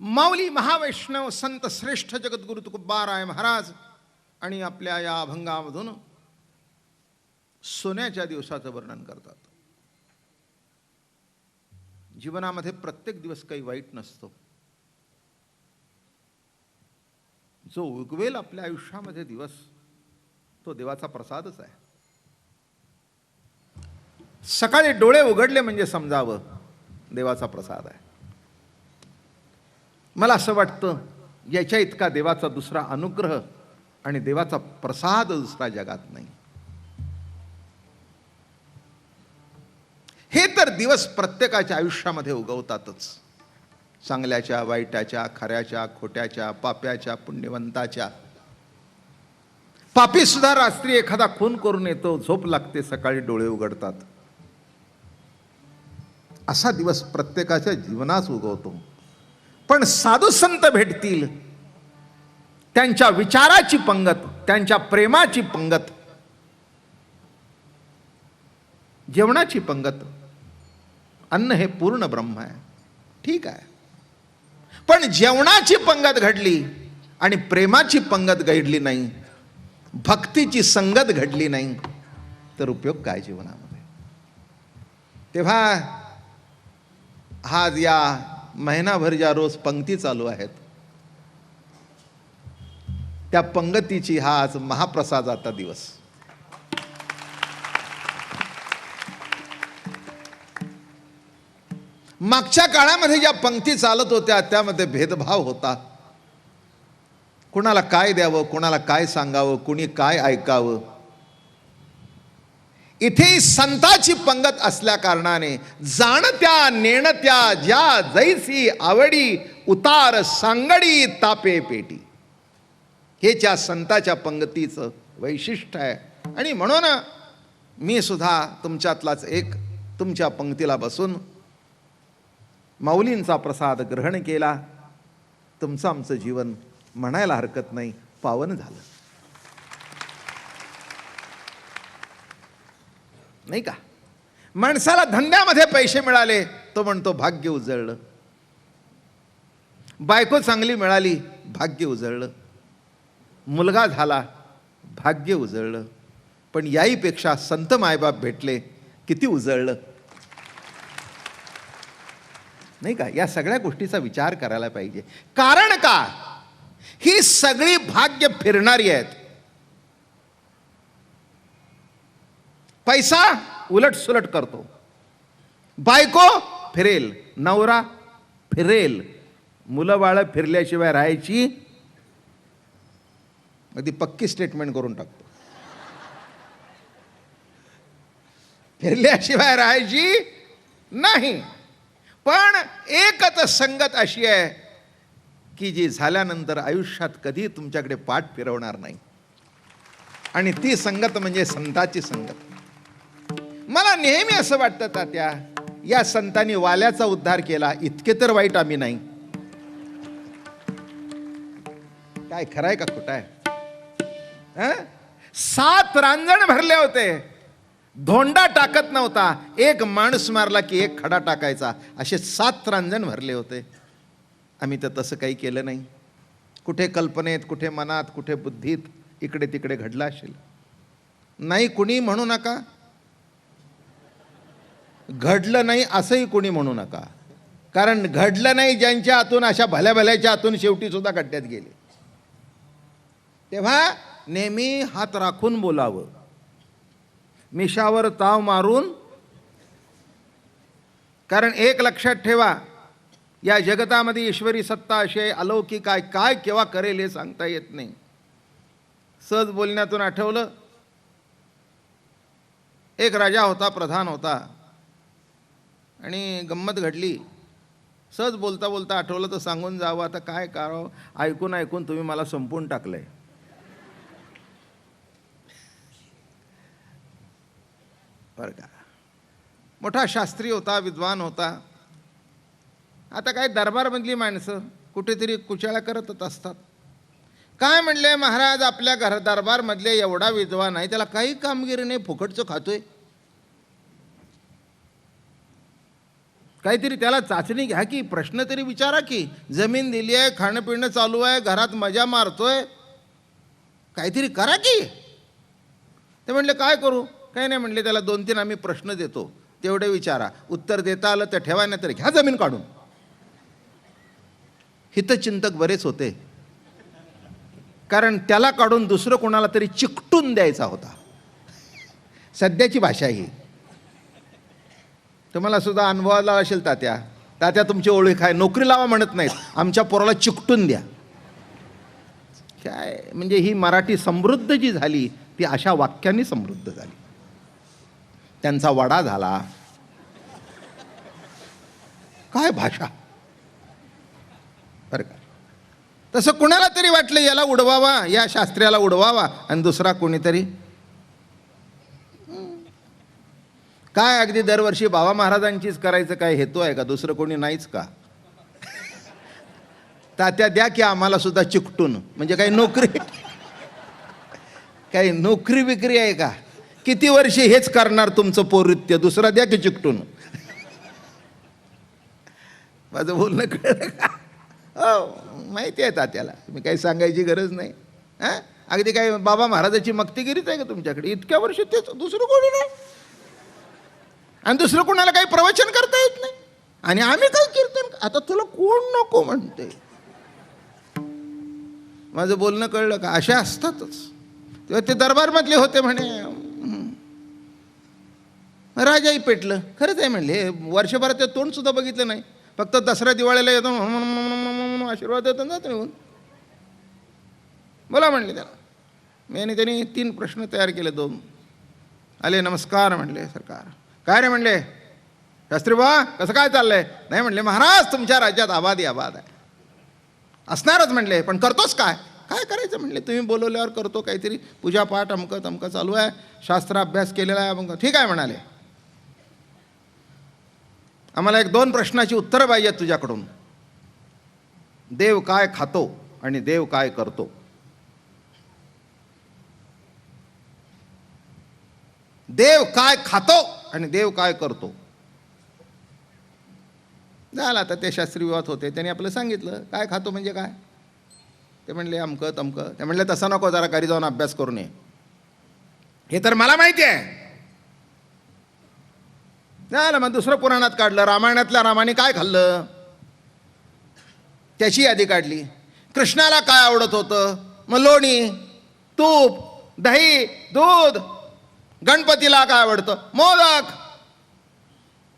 माऊली महावैष्णव संत श्रेष्ठ जगद्गुरु तुकोबाराय महाराज आणि आपल्या या अभंगामधून सोन्याच्या दिवसाचं वर्णन करतात. जीवनामध्ये प्रत्येक दिवस काही वाईट नसतो. जो उगवेल आपल्या आयुष्यामध्ये दिवस तो देवाचा प्रसादच आहे. सकाळी डोळे उघडले म्हणजे समजावं देवाचा प्रसाद आहे. मला असं वाटतं याच्या इतका देवाचा दुसरा अनुग्रह आणि देवाचा प्रसाद दुसरा जगात नाही. हे तर दिवस प्रत्येकाच्या आयुष्यामध्ये उगवतातच. चांगल्याच्या, वाईटाच्या, खऱ्याच्या, खोट्याच्या, पाप्याच्या, पुण्यवंताच्या. पापी सुद्धा रात्री एखादा खून करून येतो, झोप लागते, सकाळी डोळे उघडतात. असा दिवस प्रत्येकाच्या जीवनात उगवतो. पण साधू संत भेटतील, त्यांच्या विचाराची पंगत, त्यांच्या प्रेमाची पंगत, जेवणाची पंगत. अन्न हे पूर्ण ब्रह्म आहे, ठीक आहे. पण जेवणाची पंगत घडली आणि प्रेमाची पंगत घडली नाही, भक्तीची संगत घडली नाही, तर उपयोग काय जीवनामध्ये? तेव्हा आज या महिनाभर ज्या रोज पंक्ती चालू आहेत त्या पंगतीची हा आज महाप्रसादाचा दिवस. मागच्या काळामध्ये ज्या पंक्ती चालत होत्या त्यामध्ये भेदभाव होता. कुणाला काय द्यावं, कुणाला काय सांगावं, कुणी काय ऐकावं. इथे संताची पंगत असल्या कारणाने जाणत्या नेणत्या ज्या जैसी आवडी उतार सांगडी तापे पेटी, हे त्या संताच्या पंगतीचं वैशिष्ट्य आहे. आणि म्हणून मी सुद्धा तुमच्यातलाच एक तुमच्या पंक्तीला बसून माऊलींचा प्रसाद ग्रहण केला. तुमचं आमचं जीवन म्हणायला हरकत नाही पावन झालं, नाही का? माणसाला धंद्यामध्ये पैसे मिळाले तो म्हणतो भाग्य उजळलं. बायको चांगली मिळाली भाग्य उजळलं. मुलगा झाला भाग्य उजळलं. पण याहीपेक्षा संत मायबाप भेटले किती उजळलं, नाही का? या सगळ्या गोष्टीचा विचार करायला पाहिजे. कारण का? ही सगळी भाग्य फिरणारी आहेत. पैसा उलट सुलट करतो, बायको फिरेल, नवरा फिरेल, मुलं बाळ फिरल्याशिवाय राहायची, अगदी पक्की स्टेटमेंट करून टाकतो, फिरल्याशिवाय राहायची नाही. पण एकच संगत अशी आहे की जी झाल्यानंतर आयुष्यात कधी तुमच्याकडे पाठ फिरवणार नाही. आणि ती संगत म्हणजे संताची संगत. मला नेहमी असं वाटतं तात्या, या संतांनी वाल्याचा उद्धार केला, इतके तर वाईट आम्ही नाही. काय खरंय का खोटं आहे? 7 रांजण भरले होते, धोंडा टाकत नव्हता. एक माणूस मारला की एक खडा टाकायचा, असे 7 रांजण भरले होते. आम्ही तर तसं काही केलं नाही. कुठे कल्पनेत, कुठे मनात, कुठे बुद्धीत, इकडे तिकडे घडला असेल. नाही कुणी म्हणू नका, घडलं नाही असंही कोणी म्हणू नका. कारण घडलं नाही ज्यांच्या हातून, अशा भल्या भल्याच्या हातून शेवटी सुद्धा खड्ड्यात गेले. तेव्हा नेहमी हात राखून बोलावं, मिशावर ताव मारून. कारण एक लक्षात ठेवा, या जगतामध्ये ईश्वरी सत्ता अशी आहे, अलौकिक आहे, काय केव्हा करेल हे सांगता येत नाही. सहज बोलण्यातून आठवलं, एक राजा होता, प्रधान होता, आणि गंमत घडली. सहज बोलता बोलता आठवलं तर सांगून जावं. आता काय करावं, ऐकून ऐकून तुम्ही मला संपून टाकलंय. बरं का? मोठा शास्त्री होता, विद्वान होता. आता काय दरबारमधली माणसं कुठेतरी कुचाळा करतच असतात. काय म्हणले, महाराज आपल्या दरबारमधले एवढा विद्वान आहे, त्याला काही कामगिरी नाही, फुकटचं खातोय. काहीतरी त्याला चाचणी घ्या की, प्रश्न तरी विचारा की. जमीन दिली आहे, खाणं पिणं चालू आहे, घरात मजा मारतोय, काहीतरी करा की. ते म्हणले काय करू? काही नाही म्हणले, त्याला 2-3 आम्ही प्रश्न देतो, तेवढे विचारा, उत्तर देता आलं तर ठेवा, नाही तर घ्या जमीन काढून. हितचिंतक बरेच होते, कारण त्याला काढून दुसरं कोणाला तरी चिकटून द्यायचा होता. सध्याची भाषा ही तुम्हाला सुद्धा अनुभवाला असेल. तात्या तुमची ओळख आहे, नोकरी लावा म्हणत नाहीत, आमच्या पोराला चिकटून द्या. काय म्हणजे ही मराठी समृद्ध जी झाली ती अशा वाक्यांनी समृद्ध झाली. त्यांचा वाडा झाला. काय भाषा बरं का. तसं कुणाला तरी वाटलं याला उडवावा, या शास्त्र्याला उडवावा, आणि दुसरा कोणीतरी काय अगदी दरवर्षी बाबा महाराजांचीच करायचं काय हेतू आहे का? दुसरं कोणी नाहीच का? तात्या द्या की आम्हाला सुद्धा चिकटून. म्हणजे काही नोकरी विक्री आहे का? किती वर्षे हेच करणार तुमचं पौरित्य, दुसरा द्या की चिकटून. माझं बोलणं कळलं का? हो, माहिती आहे तात्याला, तुम्ही काही सांगायची गरज नाही. हां, अगदी काय बाबा महाराजाची मक्तीगिरीच आहे का तुमच्याकडे? इतक्या वर्ष तेच, दुसरं कोणी नाही, आणि दुसरं कोणाला काही प्रवचन करता येत नाही, आणि आम्ही काय कीर्तन. आता तुला कोण नको म्हणते? माझं बोलणं कळलं का? असे असतातच. तेव्हा ते दरबारमधले होते म्हणे, राजाही पेटलं. खरंच आहे म्हणले, वर्षभरात ते तोंड सुद्धा बघितलं नाही, फक्त दसरा दिवाळीला येतो, आशीर्वाद देतो ना जातो निघून. बोला म्हणले त्याला. मी आणि त्यांनी 3 प्रश्न तयार केले. 2 आले, नमस्कार म्हणले सरकार. काय रे म्हणले, शास्त्री बा कसं काय चाललंय? नाही म्हणले, महाराज तुमच्या राज्यात आबादी आबाद आहे. असणारच म्हणले, पण करतोस काय? काय करायचं म्हणले, तुम्ही बोलवल्यावर करतो काहीतरी पूजापाठ, अमकं तमकं चालू आहे, शास्त्र अभ्यास केलेला आहे. मग ठीक आहे म्हणाले, आम्हाला 1-2 प्रश्नाची उत्तरं पाहिजेत तुझ्याकडून. देव काय खातो आणि देव काय करतो? देव काय खातो आणि देव काय करतो? झालं. आता ते शास्त्री विवाद होते, त्यांनी आपलं सांगितलं काय खातो म्हणजे काय. ते म्हणले अमकं तमकं. ते म्हणले तसं नको, जरा घरी जाऊन अभ्यास करून ये. हे तर मला माहिती आहे. झालं. मग दुसरं पुराणात काढलं, रामायणातल्या रामाने काय खाल्लं त्याची यादी काढली. कृष्णाला काय आवडत होतं? मग लोणी, तूप, दही, दूध. गणपतीला काय आवडतं? मोदक.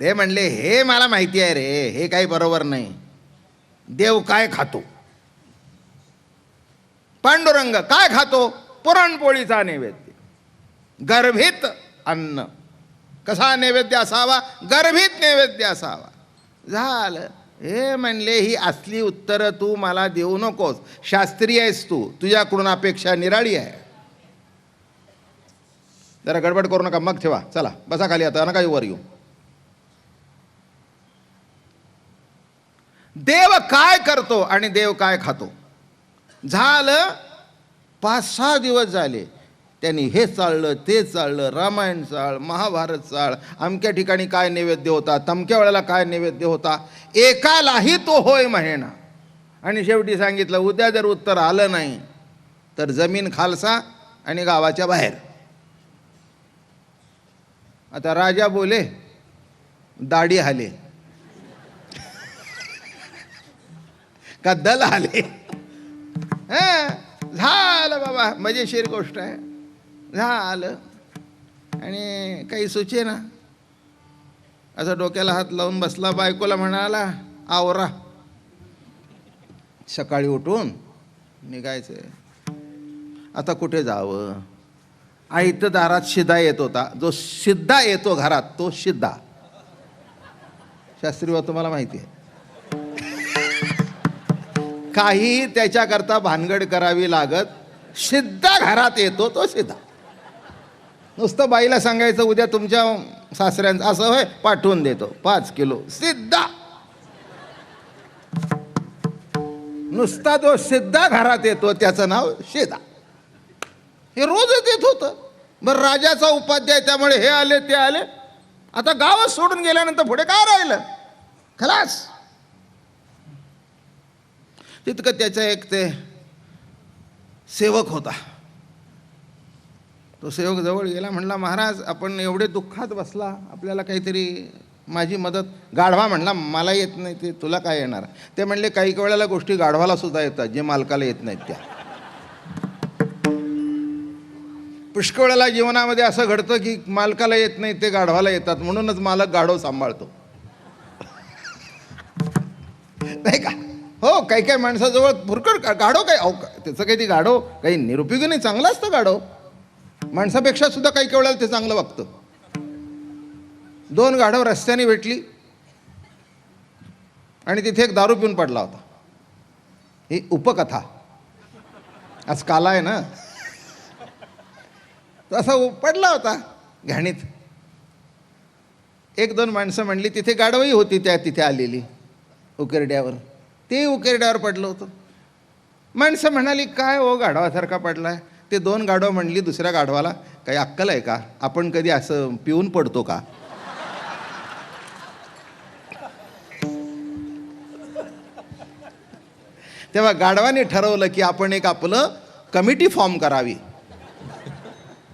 ते म्हणले हे मला माहिती आहे रे, हे काही बरोबर नाही. देव काय खातो? पांडुरंग काय खातो? पुरणपोळीचा नैवेद्य, गर्भित अन्न. कसा नैवेद्य असावा? गर्भित नैवेद्य असावा. झालं. हे म्हणले ही असली उत्तरं तू मला देऊ नकोस, शास्त्रीय आहेस तू, तुझ्याकडून अपेक्षा निराळी आहे. जरा गडबड करू नका, मग ठेवा. चला बसा खाली, आता नका वर येऊ. देव काय करतो आणि देव काय खातो? झालं. 5-6 दिवस झाले त्यांनी हे चाललं ते चाललं, रामायण चाळ, महाभारत चाळ, अमक्या ठिकाणी काय नैवेद्य होता, तमक्या वेळेला काय नैवेद्य होता, एकालाही तो होय म्हणेना. आणि शेवटी सांगितलं उद्या जर उत्तर आलं नाही तर जमीन खालसा आणि गावाच्या बाहेर. आता राजा बोले, दाढी हाले का दल आले. झालं बाबा, मजेशीर गोष्ट आहे. झालं. आणि काही सुचे ना, असं डोक्याला हात लावून बसला. बायकोला म्हणाला आवरा, सकाळी उठून निघायचंय. आता कुठे जावं? आईत दारात शिदा येत होता. जो सिद्धा येतो घरात तो शिद्धा. शास्त्रीवा तुम्हाला माहिती आहे, काही त्याच्याकरता भानगड करावी लागत. सिद्धा घरात येतो तो सिद्धा. नुसतं बाईला सांगायचं उद्या तुमच्या सासऱ्यांचं असं होय, पाठवून देतो 5 किलो. सिद्धा. नुसता तो सिद्धा घरात येतो, त्याचं नाव शिदा. हे रोजच येत होतं. बरं, राजाचा उपाध्याय, त्यामुळे हे आले ते आले. आता गावच सोडून गेल्यानंतर पुढे काय राहिलं? खलास. तितकं त्याचा एक ते सेवक होता. तो सेवक जवळ गेला, म्हणला महाराज आपण एवढे दुःखात बसला, आपल्याला काहीतरी माझी मदत. गाढवा म्हणला मला येत नाही ते तुला काय येणार. ते म्हणले काही वेळेला गोष्टी गाढवाला सुद्धा येतात जे मालकाला येत नाहीत त्या. पुष्कळ वेळेला जीवनामध्ये असं घडतं की मालकाला येत नाही ते गाढवाला येतात, म्हणूनच मालक गाढव सांभाळतो. नाही का? हो, काही काही माणसाजवळ भुरकड गाढव काय, अहो त्याचं काही ती गाढव काही निरुपयोगी नाही, चांगलं असतं गाढव. माणसापेक्षा सुद्धा काही काही वेळेला ते चांगलं वागतं. 2 गाढव रस्त्याने भेटली आणि तिथे एक दारू पिऊन पडला होता. ही उपकथा, आज काला आहे ना, असा पडला होता घाणीत. 1-2 माणसं म्हणली, तिथे गाढवही होती त्या तिथे आलेली उकिरड्यावर, ते उकिरड्यावर पडलं होतं. माणसं म्हणाली काय हो गाढवासारखा पडलाय. ते 2 गाढव म्हणली दुसऱ्या गाढवाला, काही अक्कल आहे का, आपण कधी असं पिऊन पडतो का. तेव्हा गाढवाने ठरवलं की आपण एक आपलं कमिटी फॉर्म करावी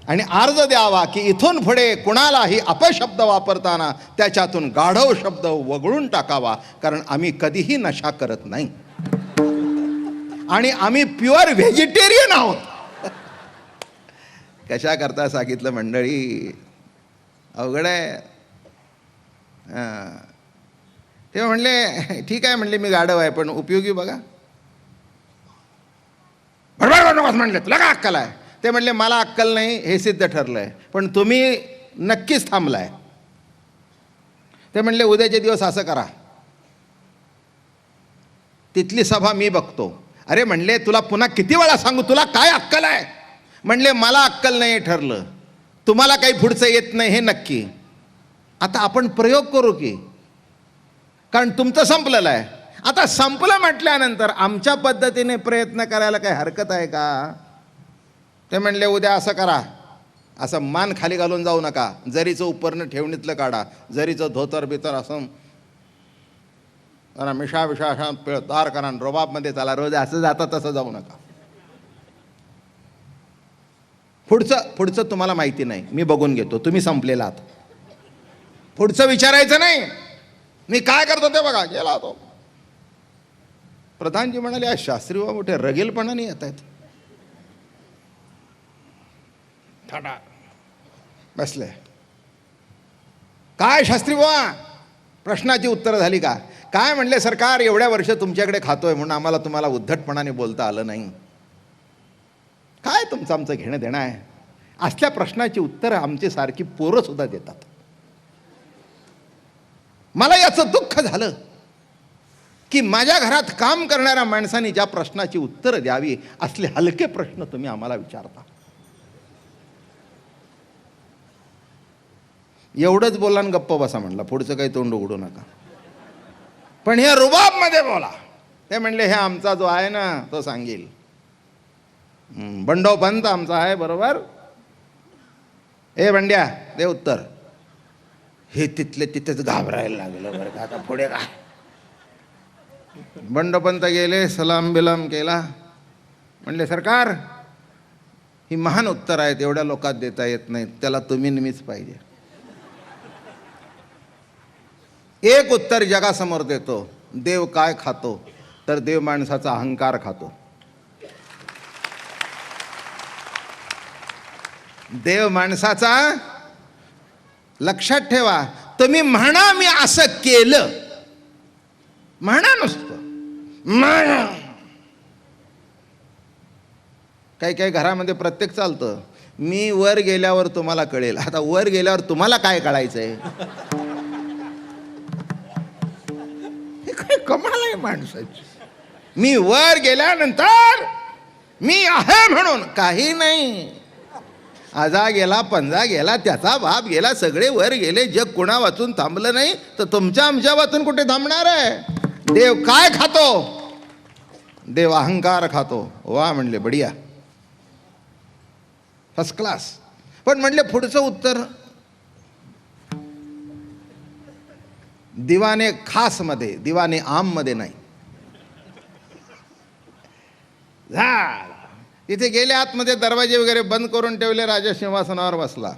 आणि अर्ज द्यावा की इथून पुढे कुणालाही अपशब्द वापरताना त्याच्यातून गाढव शब्द वगळून टाकावा, कारण आम्ही कधीही नशा करत नाही आणि आम्ही प्युअर व्हेजिटेरियन आहोत. कशा करता सांगितलं मंडळी, अवघड आहे. ते म्हणले ठीक आहे, म्हणले मी गाढव आहे पण उपयोगी बघा. बरोबर नकोस म्हणले, तुला काय अक्कल आहे. ते म्हणले मला अक्कल नाही हे सिद्ध ठरलंय, पण तुम्ही नक्कीच थांबलाय. ते म्हणले उद्याचे दिवस असं करा, तिथली सभा मी बघतो. अरे म्हणले तुला पुन्हा किती वेळा सांगू, तुला काय अक्कल आहे. म्हणले मला अक्कल नाही ठरलं, तुम्हाला काही पुढचं येत नाही हे नक्की. आता आपण प्रयोग करू की, कारण तुमचं संपलेलं आहे. आता संपलं म्हटल्यानंतर आमच्या पद्धतीने प्रयत्न करायला काही हरकत आहे का. ते म्हणले उद्या असं करा, असं मान खाली घालून जाऊ नका, जरीचं उपरणं ठेवणीतलं काढा, जरीचं धोतर बितर असं मिशा विषा असा पिळदार करा, रोबाबमध्ये चला, रोज असं जाता तसं जाऊ नका. पुढचं तुम्हाला माहिती नाही, मी बघून घेतो, तुम्ही संपलेला आहात. पुढचं विचारायचं नाही, मी काय करतो ते बघा. गेला होतो. प्रधानजी म्हणाले आज शास्त्री बाबा मोठे रगेलपणाने येत आहेत. बसले. काय शास्त्री बाबा, प्रश्नाची उत्तरं झाली का. काय म्हणले सरकार, एवढ्या वर्ष तुमच्याकडे खातोय म्हणून आम्हाला तुम्हाला उद्धटपणाने बोलता आलं नाही. काय तुमचं आमचं घेणं देणं आहे. असल्या प्रश्नाची उत्तरं आमची सारखी पोरं सुद्धा देतात. मला याचं दुःख झालं की माझ्या घरात काम करणाऱ्या माणसांनी ज्या प्रश्नाची उत्तरं द्यावी, असले हलके प्रश्न तुम्ही आम्हाला विचारता. एवढंच बोला आणि गप्प बसा म्हणला, पुढचं काही तोंड उघडू नका, पण हे रुबाबमध्ये बोला. ते म्हणले हे आमचा जो आहे ना तो सांगेल. बंडोपंत आमचा आहे बरोबर. ए बंड्या दे उत्तर. हे तिथले तिथेच घाबरायला लागलं बरं का, आता पुढे काय. बंडोपंत गेले, सलाम बिलाम केला. म्हणले सरकार ही महान उत्तर आहेत, एवढ्या लोकात देता येत नाहीत, त्याला तुम्ही नेहमीच पाहिजे. एक उत्तर जगासमोर देतो. देव काय खातो, तर देव माणसाचा अहंकार खातो. देव माणसाचा, लक्षात ठेवा, तुम्ही म्हणा मी असं केलं, म्हणा नुसतं म्हणा. काही काही घरामध्ये प्रत्येक चालतं, मी वर गेल्यावर तुम्हाला कळेल. आता वर गेल्यावर तुम्हाला काय कळायचंय. हे काय कमाल आहे माणसाची. मी वर गेल्यानंतर मी आहे म्हणून काही नाही. आजा गेला, पंजा गेला, त्याचा बाप गेला, सगळे वर गेले, जग कुणा वाचून थांबलं नाही, तर तुमच्या आमच्या वाचून कुठे थांबणार आहे. देव काय खातो, देव अहंकार खातो. वा म्हणले बढिया, फर्स्ट क्लास. पण म्हणले पुढचं उत्तर दिवाने खास मध्ये, दिवाने आम मध्ये नाही. झाला. तिथे गेले आतमध्ये, दरवाजे वगैरे बंद करून ठेवले. राजा सिंहासनावर बसला,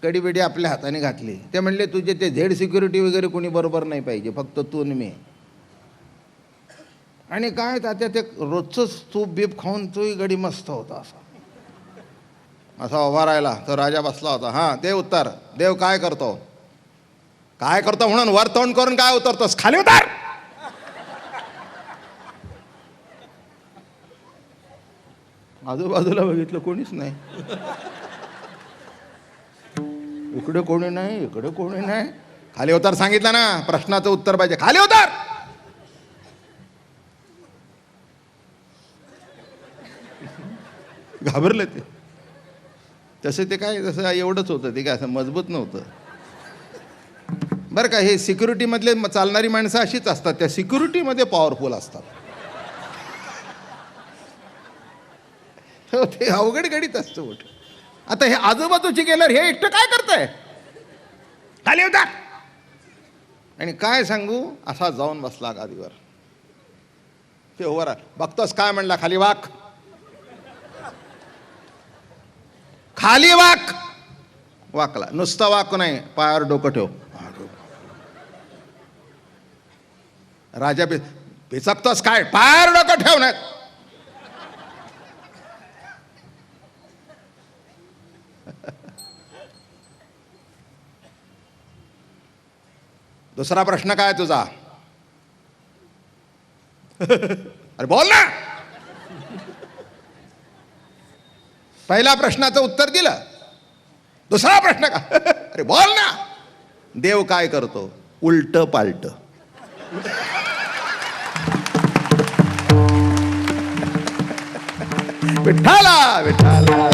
कडी आपल्या हाताने घातली. ते म्हणले तुझे ते झेड सिक्युरिटी वगैरे कोणी बरोबर नाही पाहिजे, फक्त तू आणि मी. आणि काय तात्या ते रोजच तूप बीप खाऊन तोही गडी मस्त होता. असा उभा राहिला. तो राजा बसला होता. हां, दे उत्तर. देव काय करतो, काय करतो म्हणून वर तोंड करून काय उतरतोस, खाली उतर. आजूबाजूला बघितलं, कोणीच नाही. इकडे कोणी नाही, इकडे कोणी नाही. खाली उतर सांगितलं ना, प्रश्नाचं उत्तर पाहिजे, खाली उतर. घाबरले ते. तसं ते काय, तसं एवढंच होतं, ते काय असं मजबूत नव्हतं बरं का. हे सिक्युरिटीमधले चालणारी माणसं अशीच असतात, त्या सिक्युरिटीमध्ये पॉवरफुल असतात. ते अवघड गडीत असतं उठ. आता हे आजूबाजूची गेल्यावर हे एकटं काय करतंय, खाली उतर. आणि काय सांगू, असा जाऊन बसला गादीवर. ते वर बघतोस काय म्हणला, खाली वाक, खाली वाक. वाकला. नुसता वाक नाही, पायावर डोकं ठेव. राजा पिचकतोस काय, पायावर डोकं ठेव. नाही दुसरा प्रश्न काय तुझा, अरे बोल ना. पहिल्या प्रश्नाचं उत्तर दिलं, दुसरा प्रश्न का, अरे बोल ना. देव काय करतो, उलट पालट. विठ्ठला विठ्ठला.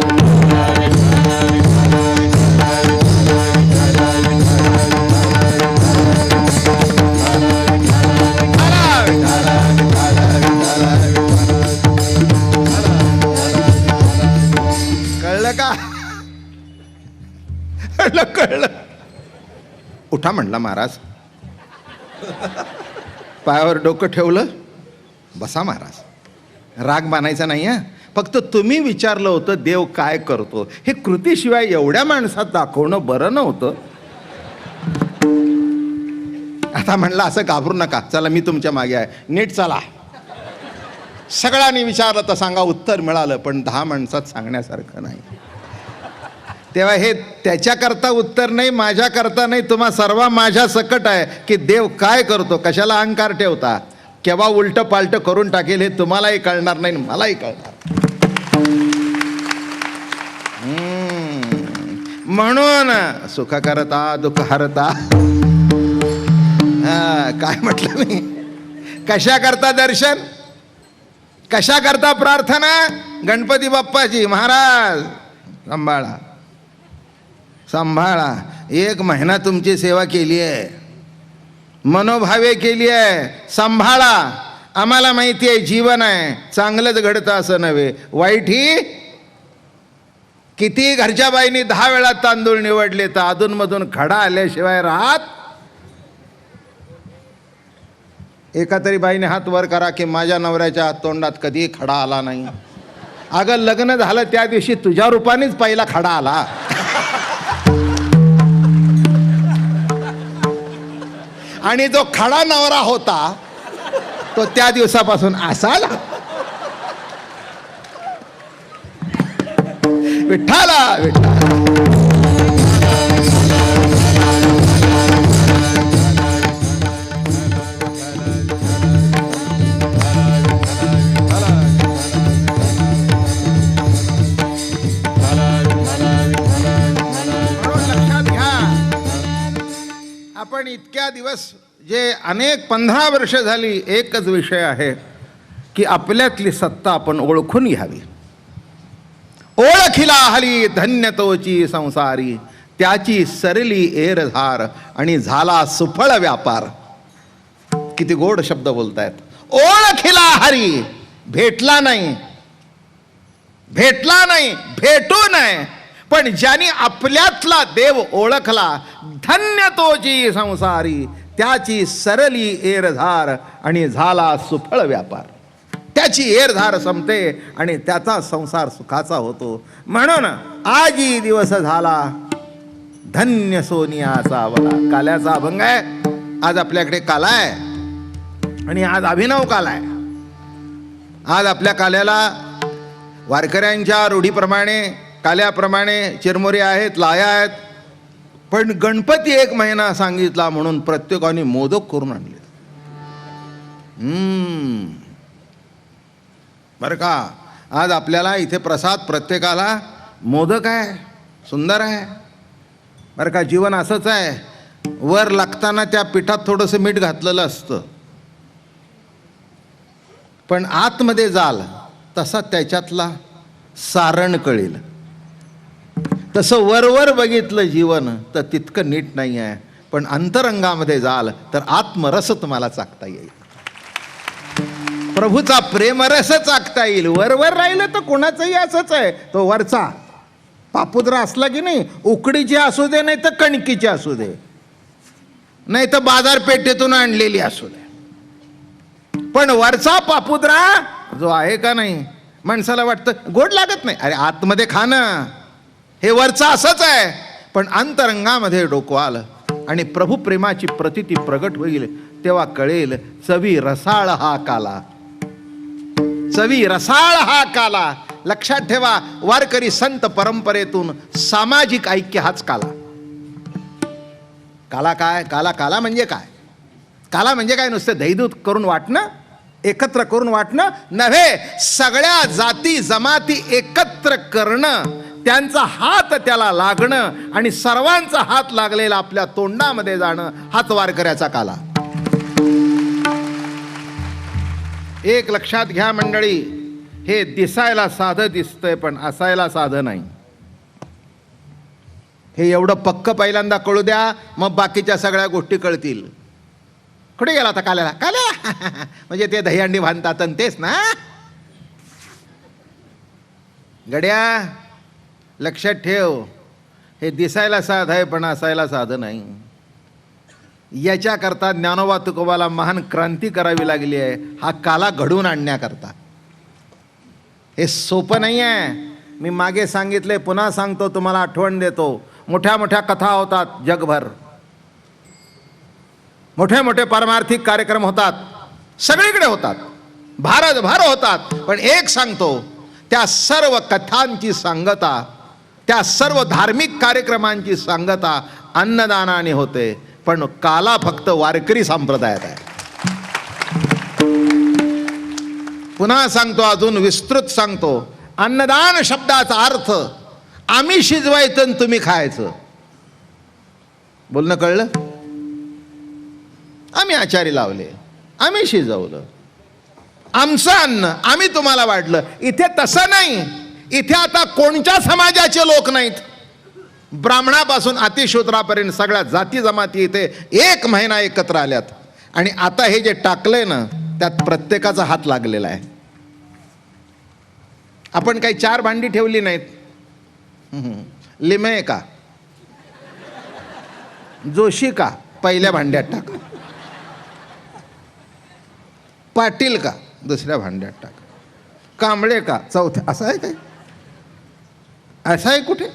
कळलं का, कळलं. उठा म्हणला महाराज, पायावर डोकं ठेवलं, बसा महाराज. राग बांधायचा नाही हा. फक्त तुम्ही विचारलं होतं देव काय करतो, हे कृतीशिवाय एवढ्या माणसात दाखवणं बरं नव्हतं. आता म्हणलं असं घाबरू नका, चला मी तुमच्या मागे आहे, नीट चला. सगळ्यांनी विचारलं तर सांगा, उत्तर मिळालं, पण 10 माणसात सांगण्यासारखं नाही. तेव्हा हे त्याच्याकरता उत्तर नाही, माझ्याकरता नाही, तुम्हा सर्व माझ्या सकट आहे की देव काय करतो. कशाला अहंकार ठेवता, केव्हा उलट पालट करून टाकेल हे तुम्हालाही कळणार नाही, मलाही कळणार. म्हणून सुख करता दुःख हरता. काय म्हटलं मी, कशा करता दर्शन, कशा करता प्रार्थना, गणपती बाप्पाची. महाराज सांभाळा, सांभाळा. 1 महिना तुमची सेवा केली आहे, मनोभावे केली आहे, सांभाळा. आम्हाला माहिती आहे जीवन आहे, चांगलंच घडतं असं नव्हे, वाईटही. किती घरच्या बाईंनी 10 वेळा तांदूळ निवडले तर अधूनमधून खडा आल्याशिवाय राहत. एका तरी बाईने हात वर करा की माझ्या नवऱ्याच्या तोंडात कधी खडा आला नाही. अगं लग्न झालं त्या दिवशी तुझ्या रूपानेच पहिला खडा आला. आणि जो खडा नवरा होता तो त्या दिवसापासून असा आला. विठ्ठला विठ्ठला. आपण इतक्या दिवस जे अनेक 15 वर्ष झाली एकच विषय आहे की आपल्यातली सत्ता आपण ओळखून घ्यावी. ओळखिला हली धन्य तोची संसारी, त्याची सरली एरधार आणि झाला सुफळ व्यापार. किती गोड शब्द बोलतायत. ओळखिला हरी, भेटला नाही, भेटला नाही, भेटू नये, पण ज्यांनी आपल्यातला देव ओळखला, धन्य तोची संसारी, त्याची सरली एरधार आणि झाला सुफळ व्यापार. त्याची एरधार संपते आणि त्याचा संसार सुखाचा होतो. म्हणून आजी दिवस झाला धन्य सोनियाचा आवला. काल्याचा अभंग आहे. आज आपल्याकडे काला आहे आणि आज अभिनव काला आहे. आज आपल्या काल्याला वारकऱ्यांच्या रूढीप्रमाणे काल्याप्रमाणे चिरमुरे आहेत, लाया आहेत, पण गणपती 1 महिना सांगितला म्हणून प्रत्येकाने मोदक करून आणले. बरं का, आज आपल्याला इथे प्रसाद प्रत्येकाला मोदक आहे, सुंदर आहे. बरं का, जीवन असंच आहे. वर लागताना त्या पिठात थोडंसं मीठ घातलेलं असतं, पण आतमध्ये जाल तसा त्याच्यातला सारण कळेल. तसं वरवर बघितलं जीवन तर तितकं नीट नाही आहे, पण अंतरंगामध्ये जाल तर आत्मरस तुम्हाला चाकता येईल. प्रभूचा प्रेमरस चाकता येईल. वरवर राहिलं तर कोणाचंही असंच आहे. तो वरचा पापुद्रा असला की नाही, उकडीची असू दे नाही तर कणकीची असू दे, नाही तर बाजारपेठेतून आणलेली असू दे, पण वरचा पापुद्रा जो आहे का नाही, माणसाला वाटतं गोड लागत नाही. अरे आतमध्ये खाणं हे वरचं असंच आहे, पण अंतरंगामध्ये डोकवाल आणि प्रभू प्रेमाची प्रतिती प्रगट होईल तेव्हा कळेल चवी रसाळ हा काला. चवी रसाळ हा काला. लक्षात ठेवा, वारकरी संत परंपरेतून सामाजिक ऐक्य हाच काला. काला काय? काला म्हणजे काय? काला म्हणजे काय? नुसतं दहीदूत करून वाटणं, एकत्र करून वाटणं नव्हे. सगळ्या जाती जमाती एकत्र करणं, त्यांचा हात त्याला लागणं आणि सर्वांचा हात लागलेला आपल्या तोंडामध्ये जाणं, हाच वारकऱ्याचा काला. एक लक्षात घ्या मंडळी, हे दिसायला साधं दिसतंय पण असायला साधं नाही. हे एवढं पक्क पहिल्यांदा कळू द्या, मग बाकीच्या सगळ्या गोष्टी कळतील. कुठे गेला होता काल्याला? काल्या म्हणजे ते दहीहंडी बांधतात आणि तेच ना. गड्या लक्षात ठेव, हे दिसायला साधं आहे पण असायला साधं नाही. याच्याकरता ज्ञानोबा तुकोबाला महान क्रांती करावी लागली आहे, हा काला घडवून आणण्याकरता. हे सोपं नाही आहे. मी मागे सांगितले, पुन्हा सांगतो, तुम्हाला आठवण देतो. मोठ्या मोठ्या कथा होतात जगभर, मोठे मोठे पारमार्थिक कार्यक्रम होतात, सगळीकडे होतात, भारतभर होतात. पण एक सांगतो, त्या सर्व कथांची सांगता, त्या सर्व धार्मिक कार्यक्रमांची सांगता अन्नदानाने होते, पण काला फक्त वारकरी संप्रदायात आहे. पुन्हा सांगतो, अजून विस्तृत सांगतो. अन्नदान शब्दाचा अर्थ आम्ही शिजवायचं आणि तुम्ही खायचं. बोलणं कळलं? आम्ही आचारी लावले, आम्ही शिजवलं, आमचं अन्न आम्ही तुम्हाला वाढलं. इथे तसं नाही. इथे आता कोणत्या समाजाचे लोक नाहीत, ब्राह्मणापासून अतिशूद्रापर्यंत सगळ्या जाती जमाती इथे 1 महिना एकत्र आल्यात. आणि आता हे जे टाकलंय ना, त्यात प्रत्येकाचा हात लागलेला आहे. आपण काही 4 भांडी ठेवली नाहीत. लिमये का, जोशी का, पहिल्या भांड्यात टाका. पाटील का, दुसऱ्या भांड्यात टाका. कांबळे का, चौथ्या. असं आहे काय? असं आहे कुठे?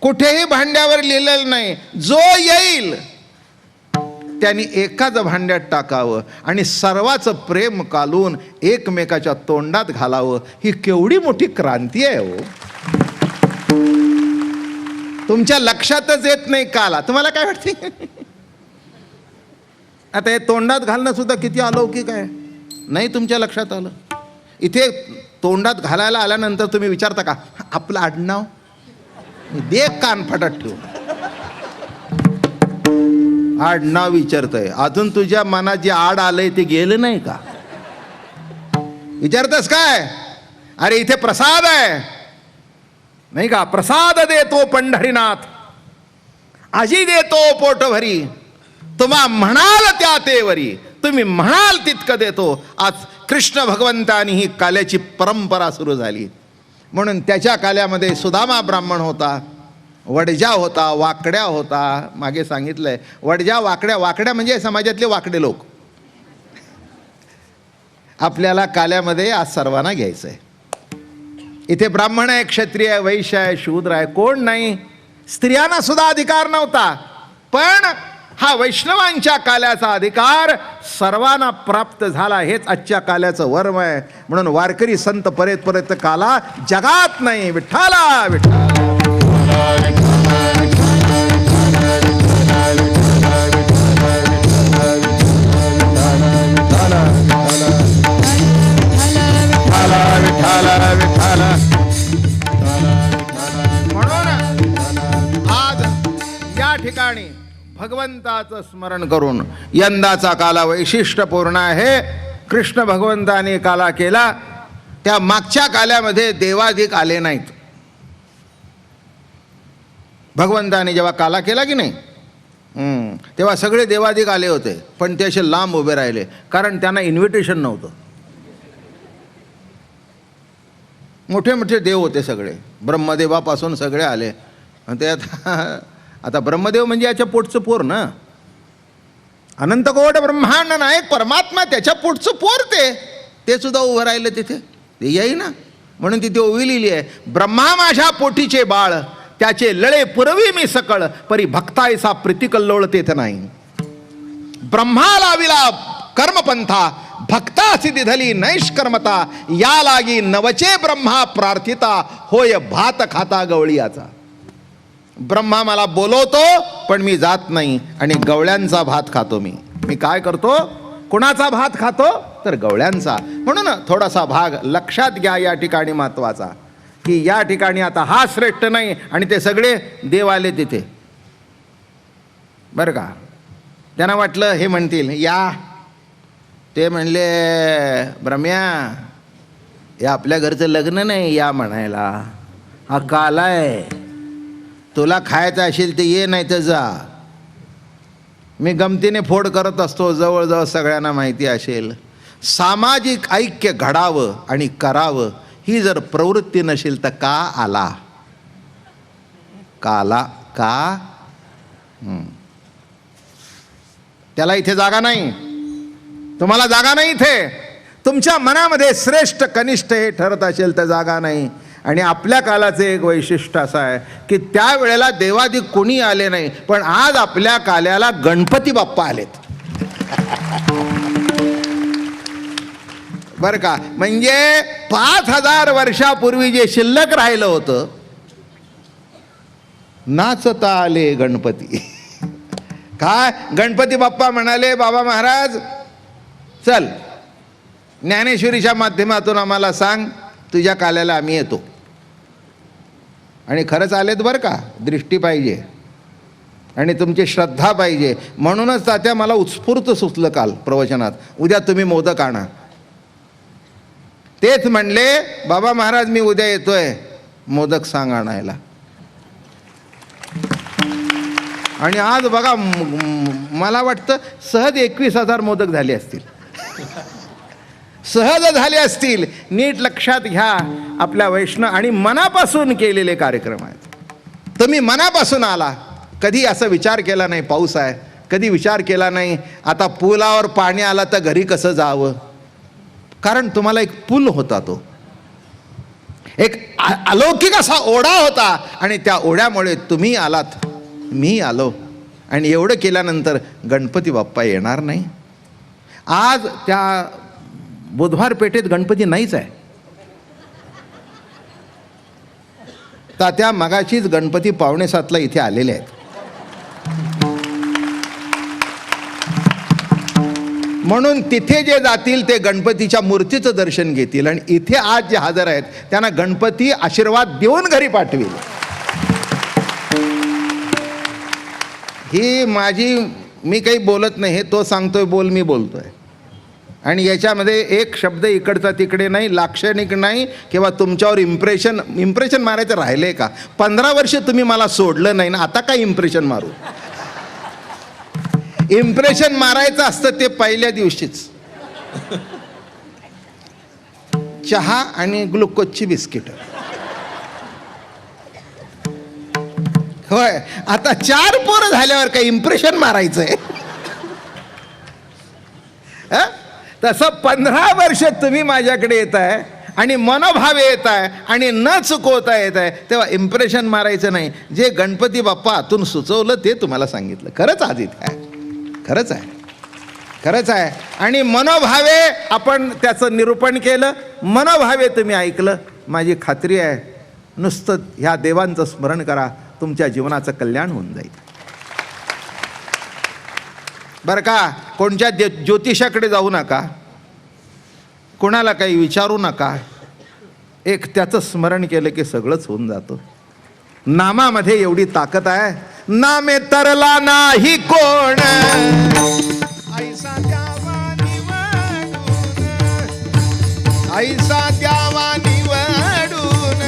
कुठेही भांड्यावर लिहिलेलं नाही. जो येईल त्यांनी एकाच भांड्यात टाकावं आणि सर्वाचं प्रेम कालून एकमेकाच्या तोंडात घालावं. ही केवढी मोठी क्रांती आहे हो. तुमच्या लक्षातच येत नाही काला. तुम्हाला काय वाटते? आता हे तोंडात घालणं सुद्धा किती अलौकिक आहे, नाही तुमच्या लक्षात आलं. इथे तोंडात घालायला आल्यानंतर तुम्ही विचारता का आपलं आडनाव? दे कान फटात ठेवून आडनाव विचारतय. अजून तुझ्या मनात जे आड आलंय ते गेलं नाही का? विचारतस काय? अरे इथे प्रसाद आहे नाही का? प्रसाद देतो पंढरीनाथ, आजी देतो पोटभरी, तुम्हा म्हणाल त्या तेवरी, तुम्ही म्हणाल तितकं देतो. आज कृष्ण भगवंतानी ही काल्याची परंपरा सुरू झाली. म्हणून त्याच्या काल्यामध्ये सुदामा ब्राह्मण होता, वडजा होता, वाकड्या होता. मागे सांगितलंय वडजा वाकड्या. वाकड्या म्हणजे समाजातले वाकडे लोक. आपल्याला काल्यामध्ये आज सर्वांना घ्यायचं आहे. इथे ब्राह्मण आहे, क्षत्रिय आहे, वैश्य आहे, शूद्र आहे, कोण नाही. स्त्रियांना सुद्धा अधिकार नव्हता, पण हा वैष्णवांच्या काल्याचा अधिकार सर्वांना प्राप्त झाला. हेच आजच्या काल्याचं वर्म आहे. म्हणून वारकरी संत परेत परेत काला जगात नाही. विठ्ठला विठ्ठला. म्हणून आज या ठिकाणी भगवंताचं स्मरण करून यंदाचा काला वैशिष्ट्यपूर्ण आहे. कृष्ण भगवंताने काला केला, त्या मागच्या काल्यामध्ये देवादिक आले नाहीत. भगवंताने जेव्हा काला केला की नाही तेव्हा सगळे देवादिक आले होते, पण ते असे लांब उभे राहिले, कारण त्यांना इन्व्हिटेशन नव्हतं. मोठे मोठे देव होते सगळे, ब्रह्मदेवापासून सगळे आले. आणि ते आता ब्रह्मदेव म्हणजे याच्या पोटचं पोर ना, अनंत कोट ब्रह्मांड नायक परमात्मा, त्याच्या पोटचं पोर ते सुद्धा उभं राहिलं तिथे. ते येई ना, म्हणून तिथे ओवी लिहिली आहे, ब्रह्मा माझ्या पोटीचे बाळ, त्याचे लळे पुरवी मी सकळ, परी भक्तायसा प्रीतिकल्लोळ तेथ नाही. ब्रह्मा लाविला कर्मपंथा, भक्ता सिद्धी धली नैष्कर्मता, या लागी नवचे ब्रह्मा प्रार्थिता, होय भात खाता गवळीयाचा. ब्रह्मा मला बोलवतो पण मी जात नाही, आणि गवळ्यांचा भात खातो मी. मी काय करतो? कुणाचा भात खातो? तर गवळ्यांचा. म्हणून थोडासा भाग लक्षात घ्या या ठिकाणी महत्वाचा, की या ठिकाणी आता हा श्रेष्ठ नाही आणि ते सगळे देव आले तिथे, बरं का. त्यांना वाटलं हे म्हणतील या, ते म्हणले ब्रह्म्या हे आपल्या घरचं लग्न नाही या म्हणायला, हा काला आहे, तुला खायचं असेल ते ये, नाही तर जा. मी गमतीने फोड करत असतो, जवळजवळ सगळ्यांना माहिती असेल. सामाजिक ऐक्य घडावं आणि करावं ही जर प्रवृत्ती नसेल तर का आला? काला का? त्याला इथे जागा नाही, तुम्हाला जागा नाही इथे. तुमच्या मनामध्ये श्रेष्ठ कनिष्ठ हे ठरत असेल तर जागा नाही. आणि आपल्या कालाचे एक वैशिष्ट्य असं आहे की त्यावेळेला देवादिक कोणी आले नाही, पण आज आपल्या काल्याला गणपती बाप्पा आलेत. बर का. म्हणजे 5000 वर्षापूर्वी जे शिल्लक राहिलं होतं, नाचता आले गणपती. काय गणपती बाप्पा म्हणाले, बाबा महाराज चल ज्ञानेश्वरीच्या माध्यमातून आम्हाला सांग, तुझ्या काल्याला आम्ही येतो. आणि खरंच आलेत बरं का. दृष्टी पाहिजे आणि तुमची श्रद्धा पाहिजे. म्हणूनच तात्या मला उत्स्फूर्त सुचलं काल प्रवचनात, उद्या तुम्ही मोदक आणा. तेच म्हणले, बाबा महाराज मी उद्या येतोय, मोदक सांग आणायला. आणि आज बघा, मला वाटतं सहज 21,000 मोदक झाले असतील, सहज झाले असतील. नीट लक्षात घ्या, आपल्या वैष्णव आणि मनापासून केलेले कार्यक्रम आहेत. तुम्ही मनापासून आला, कधी असा विचार केला नाही पाऊस आहे, कधी विचार केला नाही आता पुलावर पाणी आला तर घरी कसं जावं, कारण तुम्हाला एक पूल होता, तो एक अलौकिक असा ओढा होता, आणि त्या ओढ्यामुळे तुम्ही आलात, मी आलो. आणि एवढं केल्यानंतर गणपती बाप्पा येणार नाही. आज त्या बुधवार पेठेत गणपती नाहीच आहे. तात्या मगाशीच गणपती 6:45 इथे आलेले आहेत. म्हणून तिथे जे जातील ते गणपतीच्या मूर्तीचं दर्शन घेतील, आणि इथे आज जे हजर आहेत त्यांना गणपती आशीर्वाद देऊन घरी पाठवेल. ही माझी, मी काही बोलत नाही, हे तो सांगतोय बोल, मी बोलतोय. आणि याच्यामध्ये एक शब्द इकडचा तिकडे नाही, लाक्षणिक नाही, किंवा तुमच्यावर इम्प्रेशन मारायचं राहिले का? 15 वर्ष तुम्ही मला सोडलं नाही ना, आता काय इम्प्रेशन मारू? इम्प्रेशन मारायचं असतं ते पहिल्या दिवशीच. चहा आणि ग्लुकोजची बिस्किट. होय, आता 4 पोरं झाल्यावर काही इम्प्रेशन मारायचंय. तसं 15 वर्ष तुम्ही माझ्याकडे येत आहे आणि मनोभावे येत आहे आणि न चुकवता येत आहे, तेव्हा इम्प्रेशन मारायचं नाही. जे गणपती बाप्पा आतून सुचवलं ते तुम्हाला सांगितलं. खरंच आज इथे आहे, खरंच आहे, खरंच आहे. आणि मनोभावे आपण त्याचं निरूपण केलं, मनोभावे तुम्ही ऐकलं. माझी खात्री आहे, नुसतं ह्या देवांचं स्मरण करा, तुमच्या जीवनाचं कल्याण होऊन जाईल. बरं का, कोणत्या ज्योतिषाकडे जाऊ नका, कोणाला काही विचारू नका. एक त्याचं स्मरण केलं की सगळंच होऊन जातं. नामामध्ये एवढी ताकद आहे. नामे तरला नाही कोण, ऐसा द्यावा निवडून, ऐसा द्यावा निवडून,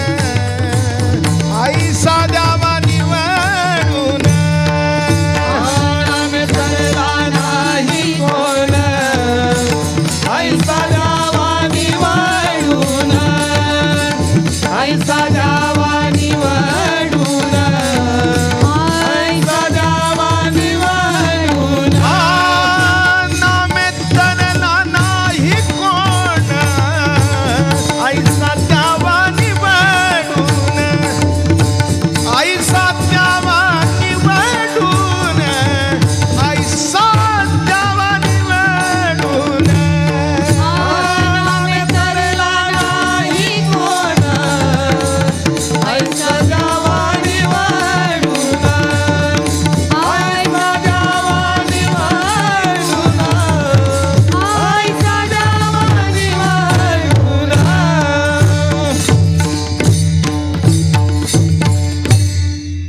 ऐसा द्यावा निवडून. नामे तरला नाही कोण, ऐसा द्यावा निवडून, ऐसा द्यावा निवडून, ऐसा द्यावा निवडून. नामे तरला नाही कोण, ऐसा द्यावा निवडून, ऐसा द्यावा निवडून, ऐसा द्यावा निवडून. नामे तरला नाही कोण, ऐसा द्यावा निवडून, ऐसा द्यावा निवडून, ऐसा द्यावा निवडून.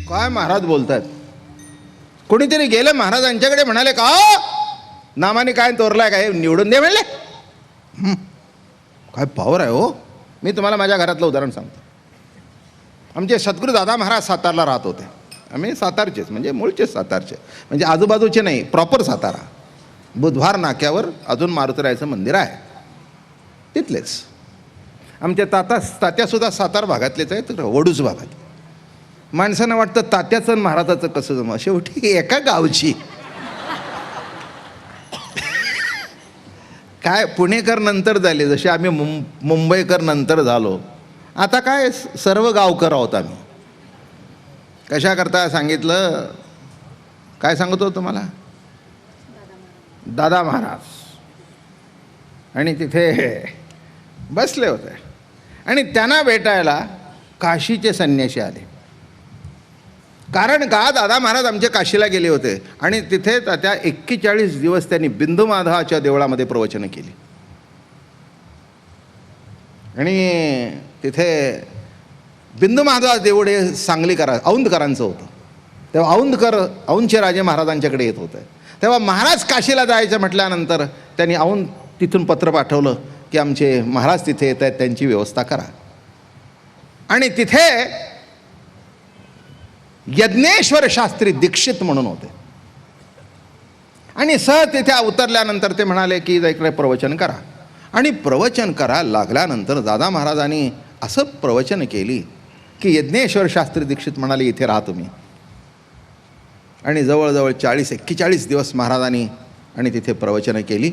काय महाराज बोलतात. कोणीतरी गेलं महाराजांच्याकडे, म्हणाले का नामाने काय तोरलाय, काय निवडून दे म्हणले. काय पॉवर आहे हो. मी तुम्हाला माझ्या घरातलं उदाहरण सांगतो. आमचे सद्गुरू दादा महाराज सातारला राहत होते. आम्ही सातारचेच, म्हणजे मूळचेच सातारचे, म्हणजे आजूबाजूचे नाही, प्रॉपर सातारा. बुधवार नाक्यावर अजून मारुतीरायाचं मंदिर आहे, तिथलेच. आमचे तात्यासुद्धा सातार भागातलेच आहेत, वडूज भागात. माणसांना वाटतं तात्याचं आणि महाराजाचं कसं जमा, शेवटी एका गावची. काय पुणेकर नंतर झाले, जसे आम्ही मुंबईकर नंतर झालो. आता काय सर्व गावकर आहोत आम्ही. कशा करता सांगितलं, काय सांगतो तुम्हाला, दादा महाराज. आणि तिथे बसले होते आणि त्यांना भेटायला काशीचे संन्यासी आले. कारण का, दादा महाराज आमच्या काशीला गेले होते आणि तिथे त्या 41 दिवस त्यांनी बिंदू माधवाच्या देवळामध्ये प्रवचनं केली. आणि तिथे बिंदू माधव देऊळ हे सांगलीकरा औंधकरांचं होतं. तेव्हा औंधचे राजे महाराजांच्याकडे येत होते. तेव्हा महाराज काशीला जायचं म्हटल्यानंतर त्यांनी औंध तिथून पत्र पाठवलं की आमचे महाराज तिथे येत आहेत, त्यांची व्यवस्था करा. आणि तिथे यज्ञेश्वर शास्त्री दीक्षित म्हणून होते. आणि तिथे उतरल्यानंतर ते म्हणाले की इकडे प्रवचन करा. आणि प्रवचन करायला लागल्यानंतर दादा महाराजांनी असं प्रवचन केली की यज्ञेश्वर शास्त्री दीक्षित म्हणाले इथे राहा तुम्ही. आणि जवळजवळ 41 दिवस महाराजांनी आणि तिथे प्रवचनं केली.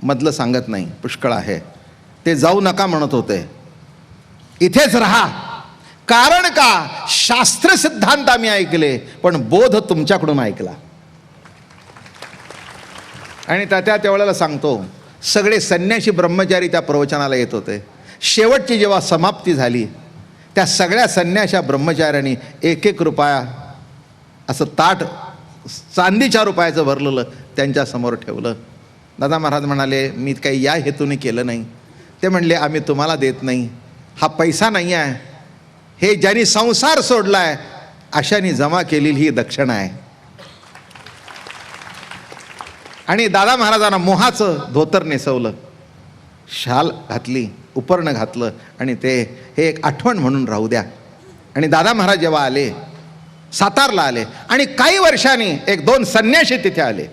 मधलं सांगत नाही, पुष्कळ आहे. ते जाऊ नका म्हणत होते, इथेच राहा. कारण का, शास्त्र सिद्धांत आम्ही ऐकले पण बोध तुमच्याकडून ऐकला. आणि त्या वेळेला सांगतो, सगळे संन्यासी ब्रह्मचारी त्या प्रवचनाला येत होते. शेवटची जेव्हा समाप्ती झाली, त्या सगळ्या संन्याशा ब्रह्मचार्यांनी 1-1 रुपया असं ताट चांदीच्या रुपयाचं भरलेलं त्यांच्यासमोर ठेवलं. दादा महाराज म्हणाले, मी काही या हेतूने केलं नाही. ते म्हणले, आम्ही तुम्हाला देत नाही, हा पैसा नाही आहे, हे ज्यांनी संसार सोडलाय अशाने जमा केलेली ही दक्षिणा आहे. आणि दादा महाराजांना मोहाचं धोतर नेसवलं, शाल घातली, उपरणं घातलं आणि ते हे एक आठवण म्हणून राहू द्या. आणि दादा महाराज जेव्हा आले, सातारला आले आणि काही वर्षांनी 1-2 संन्यासी तिथे आले.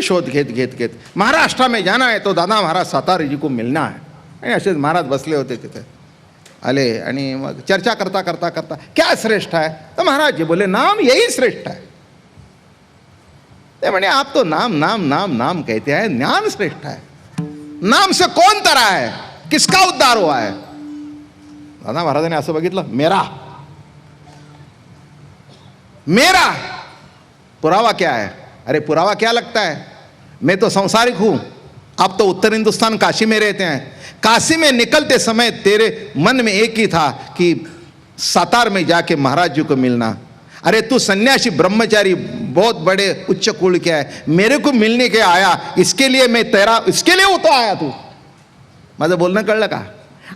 शोध घेत महाराष्ट्र में जाना है तो दादा महाराज सातार जी को मिलना है. आणि असेच महाराज बसले होते तिथे. आले आणि मग चर्चा करता करता करता क्या श्रेष्ठ है, तो महाराज जी बोले नाम यही श्रेष्ठ है. ते म्हणे आप तो नाम नाम नाम नाम कहते हैं, ज्ञान श्रेष्ठ है. नाम से कौन तरा है, किसका उद्धार हुआ है. दादा महाराजांनी असं बघितलं, मेरा मेरा पुरावा क्या है. अरे पुरावा क्या लगता है, मैं तो संसारिक हूं. आप तो उत्तर हिंदुस्तान काशी में रहते हैं. काशी में निकलते समय तेरे मन में एक ही था कि सातार में जाके महाराज जी को मिलना. अरे तू सन्यासी ब्रह्मचारी बहुत बड़े उच्च कुल के है, मेरे को मिलने के आया, इसके लिए मैं तेरा, इसके लिए तो आया तू. माझं बोलणं कळलं का.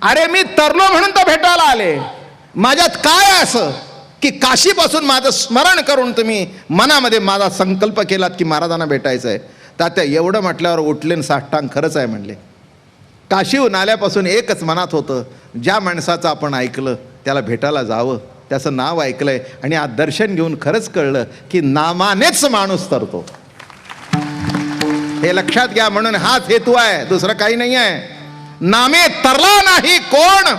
अरे मी तरलो म्हणून तर भेटायला आले. माझ्यात काय असं की काशीपासून माझं स्मरण करून तुम्ही मनामध्ये माझा संकल्प केलात की महाराजांना भेटायचं आहे. तात्या एवढं म्हटल्यावर उठले साष्टांग खरंच आहे म्हणले. काशीहून आल्यापासून एकच मनात होतं, ज्या माणसाचं आपण ऐकलं त्याला भेटायला जावं, त्याचं नाव ऐकलंय आणि आज दर्शन घेऊन खरंच कळलं की नामानेच माणूस तरतो. हे लक्षात घ्या. म्हणून हाच हेतू आहे, दुसरं काही नाही आहे. नामे तरला नाही कोण,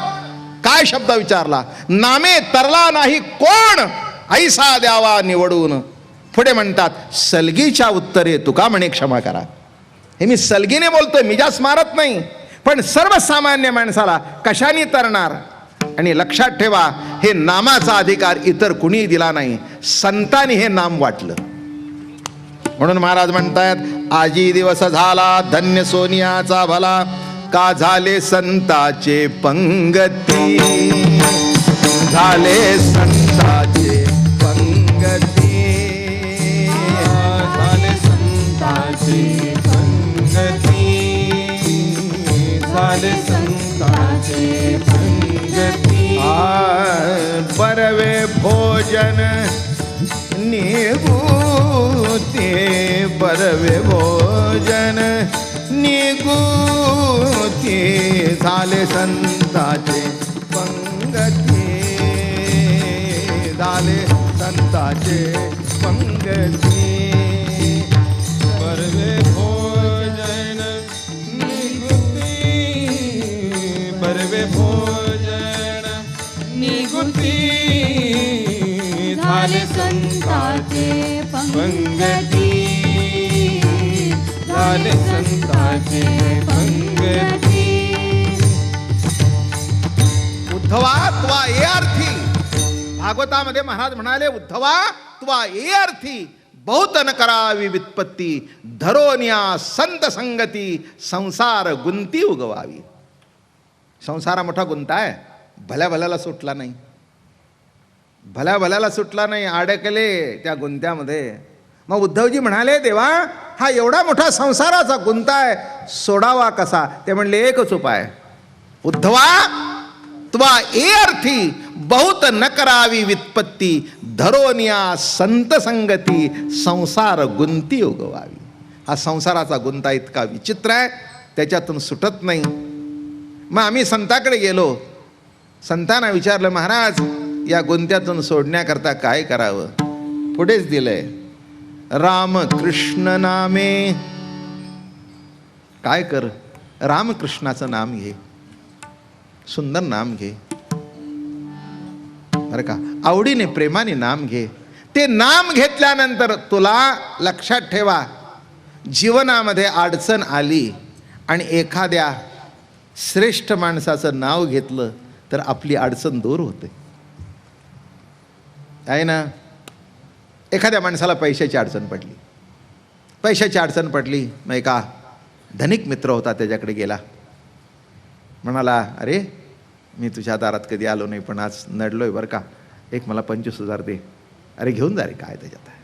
काय शब्द विचारला, नामे तरला नाही कोण, ऐसा द्यावा निवडून. पुढे म्हणतात सलगीच्या उत्तरे तुका म्हणे क्षमा करा. हे मी सलगीने बोलतोय, मी जास्त मारत नाही, पण सर्वसामान्य माणसाला कशाने तरणार. आणि लक्षात ठेवा, हे नामाचा अधिकार इतर कुणी दिला नाही, संतांनी हे नाम वाटलं. म्हणून महाराज म्हणतायत आजी दिवस झाला धन्य सोनियाचा भला, का झाले संताचे पंगती, झाले संताचे पंगती, झाले संताची पंगती, झाले संताची पंगती. बरवे भोजन निगूते, बरवे भोजन निगूते, झाले संताचे पंगती, झाले संताचे पंगती. बरवे भोजन निगुती, बरवे भोजन निगुती, झाले संताचे पंगती, झाले संताचे पंगती. उद्धवा त्वा ये अर्थी, भागवतामध्ये महाराज म्हणाले उद्धवा त्वा ये अर्थी, बहुत न करावी वित्पत्ती, धरोनिया संत संगती, संसार गुंती उगवावी. संसार मोठा गुंता आहे, भल्या भल्याला सुटला नाही, भल्या भल्याला सुटला नाही, अडकले त्या गुंत्यामध्ये. मग उद्धवजी म्हणाले देवा हा एवढा मोठा संसाराचा गुंता आहे, सोडावा कसा. ते म्हणले एकच उपाय, उद्धवा त्वा ए अर्थी बहुत न करावी वित्पत्ती, धरोनिया संत संगती, संसार गुंती उगवावी. हा संसाराचा गुंता इतका विचित्र आहे, त्याच्यातून सुटत नाही. मग आम्ही संताकडे गेलो, संतांना विचारलं महाराज या गुंत्यातून सोडण्याकरता काय करावं. पुढेच दिलंय रामकृष्ण नामे. काय कर, रामकृष्णाचं नाम घे, सुंदर नाम घे बरं का, आवडीने प्रेमाने नाम घे. ते नाम घेतल्यानंतर तुला लक्षात ठेवा, जीवनामध्ये अडचण आली आणि एखाद्या श्रेष्ठ माणसाचं नाव घेतलं तर आपली अडचण दूर होते, आहे ना. एखाद्या माणसाला पैशाची अडचण पडली, पैशाची अडचण पडली, मग एका धनिक मित्र होता त्याच्याकडे गेला, म्हणाला अरे मी तुझ्या दारात कधी आलो नाही पण आज नडलोय बरं का, एक मला 25,000 दे. अरे घेऊन जा रे, काय त्याच्यात आहे,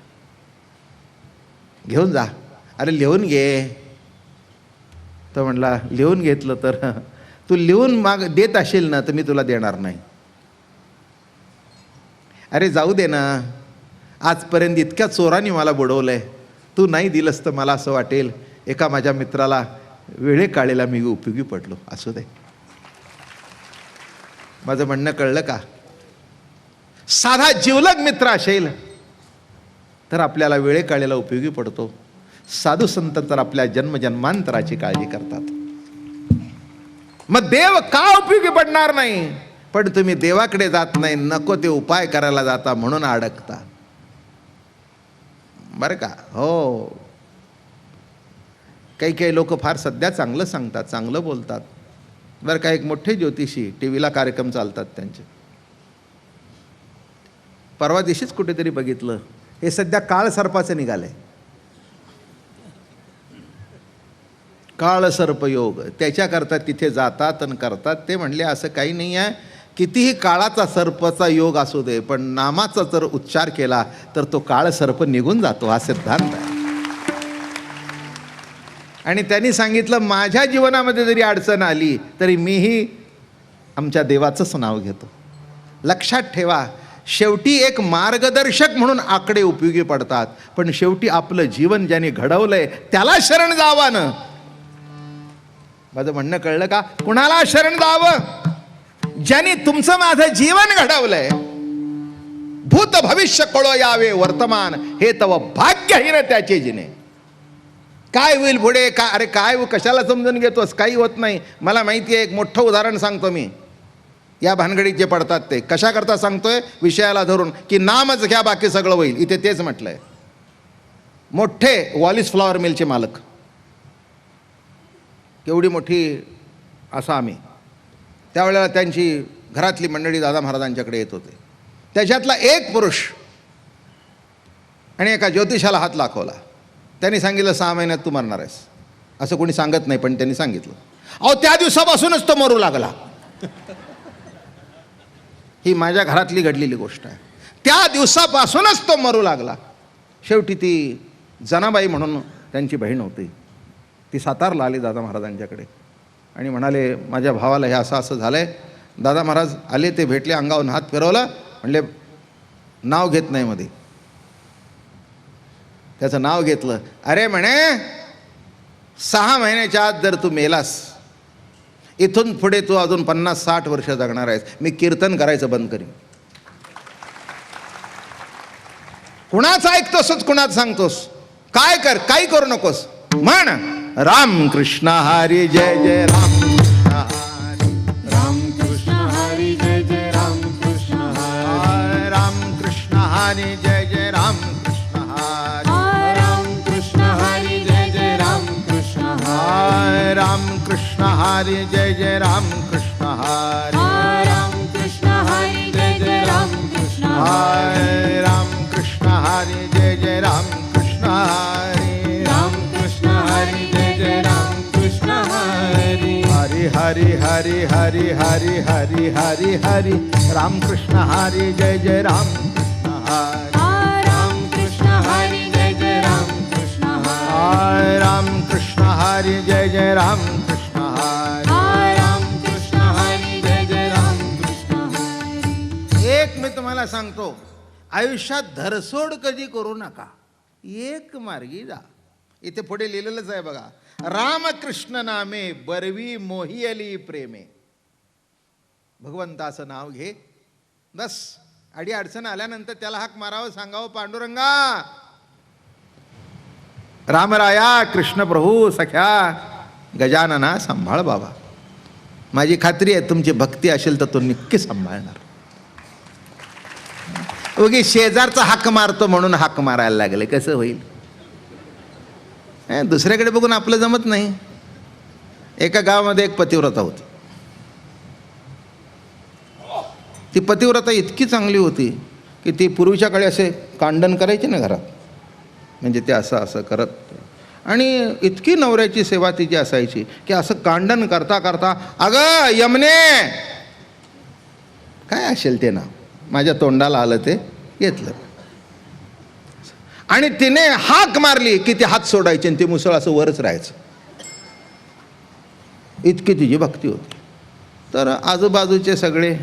घेऊन जा. अरे लिहून घे. तो म्हणला लिहून घेतलं तर तू लिहून देत असेल ना तर मी तुला देणार नाही. अरे जाऊ दे ना, आजपर्यंत इतक्या चोरांनी मला बुडवलंय, तू नाही दिलंस तर मला असं वाटेल एका माझ्या मित्राला वेळेकाळेला मी उपयोगी पडलो. असू दे. माझं म्हणणं कळलं का. साधा जिवलग मित्र असेल तर आपल्याला वेळेकाळेला उपयोगी पडतो. साधू संत तर आपल्या जन्मजन्मांतराची काळजी करतात. मग देव का उपयोगी पडणार नाही. पण तुम्ही देवाकडे जात नाही, नको ते उपाय करायला जाता म्हणून अडकता. बरं का? हो, काही काही लोक फार सध्या चांगलं सांगतात, चांगलं बोलतात बरं का. एक मोठे ज्योतिषी, टी व्हीला कार्यक्रम चालतात त्यांचे, परवा दिवशीच कुठेतरी बघितलं, हे सध्या काळ सर्पाचं निघालंय, काळ सर्पयोग. त्याच्याकरता तिथे जातात आणि करतात. ते म्हणले असं काही नाही आहे, कितीही काळाचा सर्पाचा योग असू दे, पण नामाचा जर उच्चार केला तर तो काळ सर्प निघून जातो, हा सिद्धांत आहे. आणि त्यांनी सांगितलं, माझ्या जीवनामध्ये जरी अडचण आली तरी मीही आमच्या देवाचंच नाव घेतो. लक्षात ठेवा, शेवटी एक मार्गदर्शक म्हणून आकडे उपयोगी पडतात, पण शेवटी आपलं जीवन ज्याने घडवलंय त्याला शरण जावानं. माझं म्हणणं कळलं का? कुणाला शरण जावं? ज्याने तुमचं माझं जीवन घडवलंय. भूत भविष्य कळो यावे वर्तमान, हे तव भाग्यहीन त्याचे जिने. काय होईल पुढे, का अरे काय, कशाला समजून घेतोस? काही होत नाही. मला माहिती आहे, एक मोठं उदाहरण सांगतो मी. या भानगडीत जे पडतात ते कशा करता सांगतोय, विषयाला धरून, की नामच घ्या बाकी सगळं होईल. इथे तेच म्हटलंय. मोठे वॉलिस फ्लॉवर मिलचे मालक, केवढी मोठी आसामी, त्यावेळेला त्यांची घरातली मंडळी दादा महाराजांच्याकडे येत होते. त्याच्यातला एक पुरुष आणि एका ज्योतिषाला हात दाखवला. त्यांनी सांगितलं 6 महिन्यात तू मरणार आहेस. असं कोणी सांगत नाही, पण त्यांनी सांगितलं. अहो, त्या दिवसापासूनच तो मरू लागला. ही माझ्या घरातली घडलेली गोष्ट आहे. त्या दिवसापासूनच तो मरू लागला. शेवटी ती जनाबाई म्हणून त्यांची बहीण होती, ती सातारला आली दादा महाराजांच्याकडे आणि म्हणाले, माझ्या भावाला हे असं असं झालं आहे. दादा महाराज आले, ते भेटले, अंगावरून हात फिरवला, म्हणले नाव घेत नाही मध्ये. त्याचं नाव घेतलं. अरे म्हणे, 6 महिन्याच्या आत जर तू मेलास, इथून पुढे तू अजून 50-60 वर्ष जगणार आहेस. मी कीर्तन करायचं बंद करीन. कुणाचं ऐकतोसच, कुणाच सांगतोस? काय कर, काही करू नकोस. म्हण राम कृष्ण हरी जय जय राम कृष्ण हरी, राम कृष्ण हरी जय जय राम कृष्ण हरी, राम कृष्ण हरी जय जय राम कृष्ण हरी, राम कृष्ण हरी जय जय राम कृष्ण हरी, राम कृष्ण हरी जय जय राम कृष्ण हरी, राम कृष्ण हरी जय जय राम कृष्ण हरी, राम कृष्ण हरी जय जय राम कृष्ण हरी, राम कृष्ण हरी जय जय राम कृष्ण हरी, हरी हरी हरी हरी हरी हरी हरी हरी, राम कृष्ण हरी जय जय राम कृष्ण हरी, राम कृष्ण हरी जय जय राम कृष्ण हरी, राम कृष्ण हरी जय जय राम कृष्ण हरी. राम कृष्ण हरी जय जय राम कृष्ण हरी. एक मी तुम्हाला सांगतो, आयुष्यात धरसोड कधी करू नका, एक मार्गी जा. इथे पुढे लिहिलेलंच आहे बघा, रामकृष्ण नामे बरवी मोहियली प्रेमे. भगवंताचं नाव घे, बस. अडी अडचण आल्यानंतर त्याला हाक मारावं, सांगावं, पांडुरंगा, रामराया, कृष्ण प्रभू, सख्या गजानना, सांभाळ बाबा. माझी खात्री आहे तुमची भक्ती असेल तर तो नक्की सांभाळणार. उगी शेजारचा हाक मारतो म्हणून हाक मारायला लागले, कसं होईल? दुसऱ्याकडे बघून आपलं जमत नाही. एका गावामध्ये एक पतिव्रता होती. ती पतिव्रता इतकी चांगली होती की ती पूर्वीच्या काळी असे कांडण करायचे ना घरात, म्हणजे ते असं असं करत, आणि इतकी नवऱ्याची सेवा तिची असायची की असं कांडण करता करता, अगं यमने, काय असेल ते नाव, माझ्या तोंडाला आलं ते घेतलं, आणि तिने हाक मारली की ते हात सोडायचे आणि ते मुसळ असं वरच राहायचं. इतकी तिची भक्ती होती. तर आजूबाजूचे सगळे,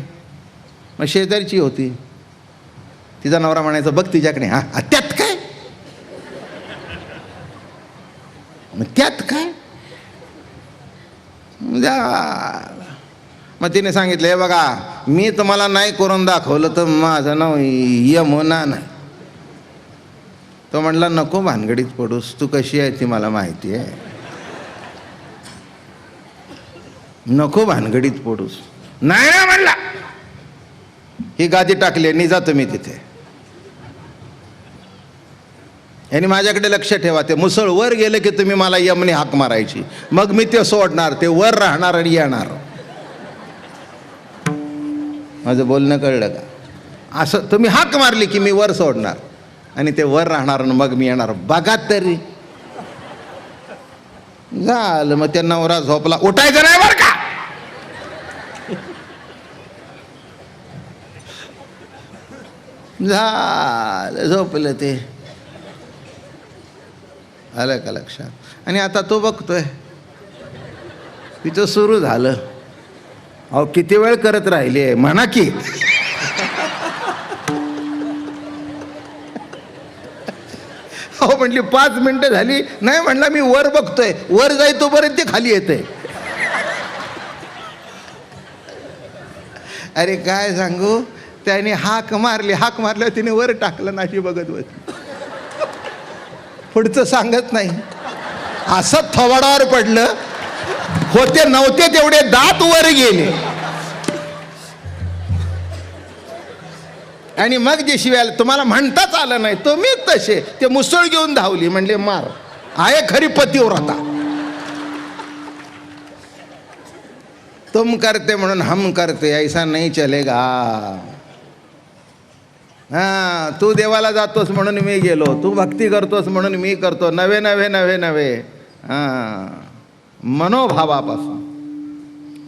मग शेजारची होती, तिचा नवरा म्हणायचा, बघ तिच्याकडे, हा त्यात काय, मग त्यात काय. मग तिने सांगितलं, हे बघा, मी तुम्हाला नाही करून दाखवलं तर माझं नाव यमुना नाही. तो म्हणला, नको भानगडीत पडूस, तू कशी आहे ती मला माहिती आहे, नको भानगडीत पडूस. नाही ना म्हणला, ही गादी टाकली आणि जा तुम्ही तिथे. आणि माझ्याकडे लक्ष ठेवा, ते मुसळ वर गेलं की तुम्ही मला यमने हाक मारायची, मग मी ते सोडणार, ते वर राहणार आणि येणार. माझं बोलणं कळलं का? असं तुम्ही हाक मारली की मी वर सोडणार आणि ते वर राहणार आणि मग मी येणार. बघा तरी झालं. मग त्या नवरा झोपला, उठायचं नाही बरं का. झालं, झोपलं ते. आलं का लक्षात? आणि आता तो बघतोय तिथं सुरू झालं. अहो किती वेळ करत राहिले म्हणा की. हो म्हटली 5 मिनिटं झाली. नाही म्हणला मी वर बघतोय, वर जाई तोपर्यंत ते खाली येते. अरे काय सांगू, त्याने हाक मारल्यावर तिने वर टाकलं, नाशी बघत बसली. पुढचं सांगत नाही. असं थोबाडावर पडलं, होते नव्हते तेवढे दात वर गेले. आणि मग जे शिवायला तुम्हाला म्हणताच आलं नाही, तुम्ही तसे ते मुसळ घेऊन धावली. म्हणले मार, आहे खरी पतिव्रता. तुम करते म्हणून हम करते, ऐसा नाही चलेगा. हा, तू देवाला जातोस म्हणून मी गेलो, तू भक्ती करतोस म्हणून मी करतो. नवे नवे नवे नवे. हा, मनोभावापासून,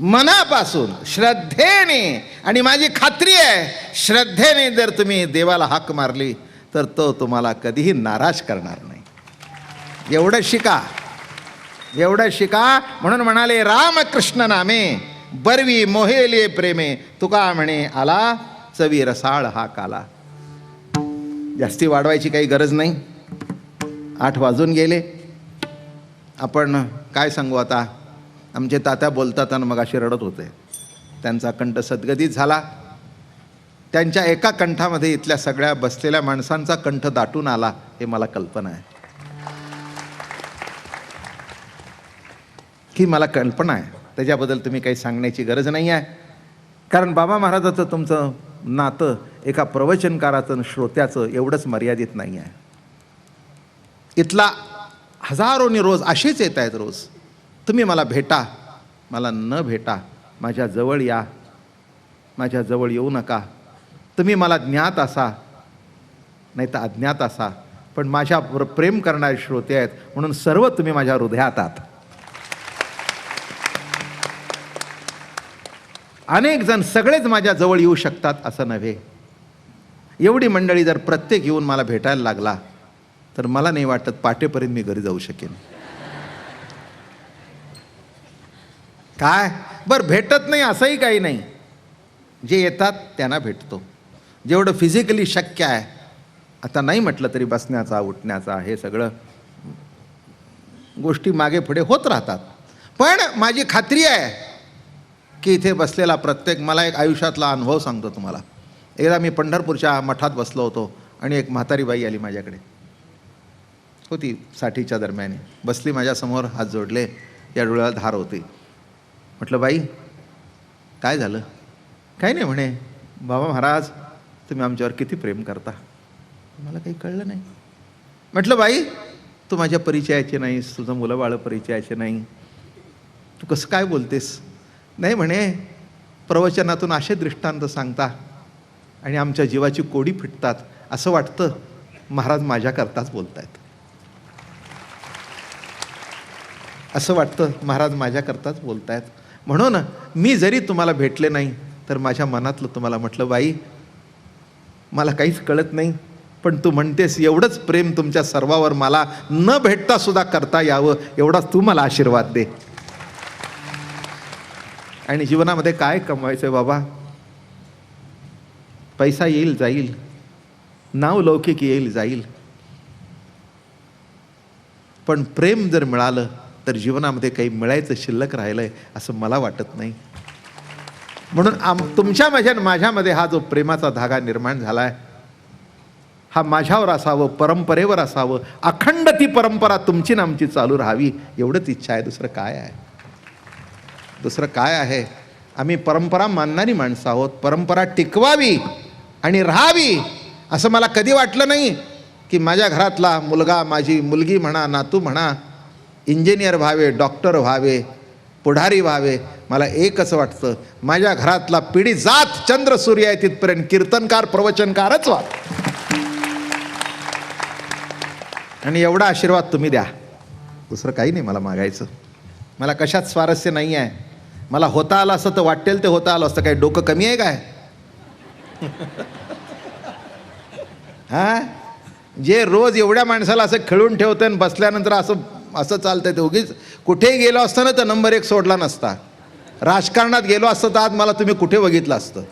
मनापासून, श्रद्धेने. आणि माझी खात्री आहे, श्रद्धेने जर तुम्ही देवाला हाक मारली तर तो तुम्हाला कधीही नाराज करणार नाही. एवढं शिका, एवढं शिका. म्हणून म्हणाले, रामकृष्ण नामे बरवी मोहेले प्रेमे, तुका म्हणे आला चवी रसाळ हा काला. जास्ती वाढवायची काही गरज नाही. 8 वाजून गेले. आपण काय सांगू आता. आमचे तात्या बोलतात आणि मग असे रडत होते. त्यांचा कंठ सद्गदित झाला. त्यांच्या एका कंठामध्ये इथल्या सगळ्या बसलेल्या माणसांचा कंठ दाटून आला, हे मला कल्पना आहे. ही मला कल्पना आहे. त्याच्याबद्दल तुम्ही काही सांगण्याची गरज नाही आहे. कारण बाबा महाराजाचं तुमचं नातं एका प्रवचनकाराचं आणि श्रोत्याचं एवढंच मर्यादित नाही आहे. इथला हजारोनी रोज असेच येत आहेत. रोज तुम्ही मला भेटा, मला न भेटा, माझ्या जवळ या, माझ्या जवळ येऊ नका. तुम्ही मला ज्ञात असा नाही तर अज्ञात असा, पण माझ्यावर प्रेम करणारे श्रोते आहेत म्हणून सर्व तुम्ही माझ्या हृदयात आहात. अनेक जण सगळेच माझ्या जवळ येऊ शकतात असं नव्हे. एवढी मंडळी जर प्रत्येक येऊन मला भेटायला लागला तर मला नाही वाटत पाटेपर्यंत मी घरी जाऊ शकेन. काय बरं, भेटत नाही असंही काही नाही. जे येतात त्यांना भेटतो, जेवढं फिजिकली शक्य आहे. आता नाही म्हटलं तरी बसण्याचा, उठण्याचा, हे सगळं गोष्टी मागे पुढे होत राहतात. पण माझी खात्री आहे की इथे बसलेला प्रत्येक, मला एक आयुष्यातला अनुभव सांगतो तुम्हाला. एकदा मी पंढरपूरच्या मठात बसलो होतो आणि एक म्हातारी बाई आली माझ्याकडे. होती 60च्या दरम्यान, बसली माझ्यासमोर, हात जोडले, या डोळ्याला धार होती. म्हटलं बाई काय झालं? काही नाही म्हणे, बाबा महाराज तुम्ही आमच्यावर किती प्रेम करता. मला काही कळलं नाही. म्हटलं बाई तू माझ्या परिचयाचे नाहीस, तुझं मुलं बाळं परिचयाचे नाही, तू कसं काय बोलतेस? नाही म्हणे, प्रवचनातून असे दृष्टांत सांगता आणि आमच्या जीवाची कोडी फिटतात, असं वाटतं महाराज माझ्याकरताच बोलतायत. असं वाटतं महाराज माझ्याकरताच बोलतायत. म्हणून मी जरी तुम्हाला भेटले नाही तर माझ्या मनातलं तुम्हाला म्हटलं, बाई मला काहीच कळत नाही, पण तू म्हणतेस एवढंच प्रेम तुमच्या सर्वावर मला न भेटता सुद्धा करता यावं, एवढाच तू मला आशीर्वाद दे. आणि जीवनामध्ये काय कमवायचं बाबा? पैसा येईल जाईल, नाव लौकिक येईल जाईल, पण प्रेम जर मिळालं तर जीवनामध्ये काही मिळायचं शिल्लक राहिलंय असं मला वाटत नाही. म्हणून तुमच्या माझ्यामध्ये हा जो प्रेमाचा धागा निर्माण झालाय, हा माझ्यावर असावं, परंपरेवर असावं, अखंड ती परंपरा तुमची ना आमची चालू राहावी, एवढंच इच्छा आहे. दुसरं काय आहे? दुसरं काय आहे? आम्ही परंपरा मानणारी माणसं आहोत. परंपरा टिकवावी आणि राहावी असं मला कधी वाटलं नाही की माझ्या घरातला मुलगा, माझी मुलगी म्हणा, नातू म्हणा, इंजिनियर व्हावे, डॉक्टर व्हावे, पुढारी व्हावे. मला एकच वाटतं, माझ्या घरातला पिढी जात चंद्र सूर्य आहे तिथपर्यंत कीर्तनकार, प्रवचनकारच व्हा. आणि एवढा आशीर्वाद तुम्ही द्या. दुसरं काही नाही मला मागायचं. मला कशात स्वारस्य नाही आहे. मला होता आलं असं तर वाटेल ते होता आलं असतं. काही डोकं कमी आहे काय? हा, जे रोज एवढ्या माणसाला असं खेळून ठेवतं आणि बसल्यानंतर असं असं चालतंय ते उगीच. कुठेही गेलो असतं ना तर नंबर 1 सोडला नसता. राजकारणात गेलो असतं तर आज मला तुम्ही कुठे बघितलं असतं.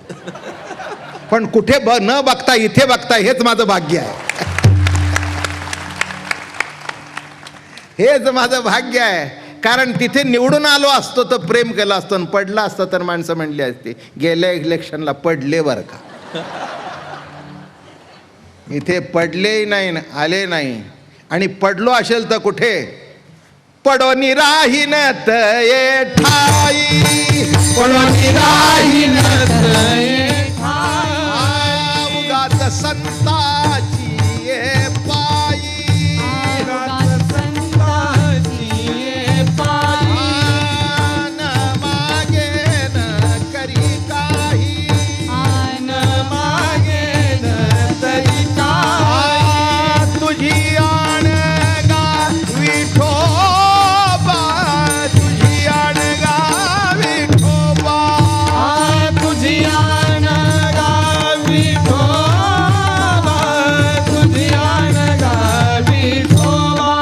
पण कुठे न बघता इथे बघता हेच माझं भाग्य आहे. हेच माझं भाग्य आहे. कारण तिथे निवडून आलो असतो तर प्रेम केलं असतं आणि पडलं असतं तर माणसं म्हणली असती गेल्या इलेक्शनला पडले बरं का. इथे पडलेही नाही न आले नाही. आणि पडलो असेल तर कुठे? पडोनी राहीन तये ठाई, पडोनी राहीन तये ठाई, उगाच संताची ये पायी, उगाच संताची ये पायी, न मागे न करी काही, न मागे न तरी काही, तुझी आण गा विठोबा, तुझी आण गा विठोबा, तुझी आण गा विठोबा, तुझी आण गा विठोबा.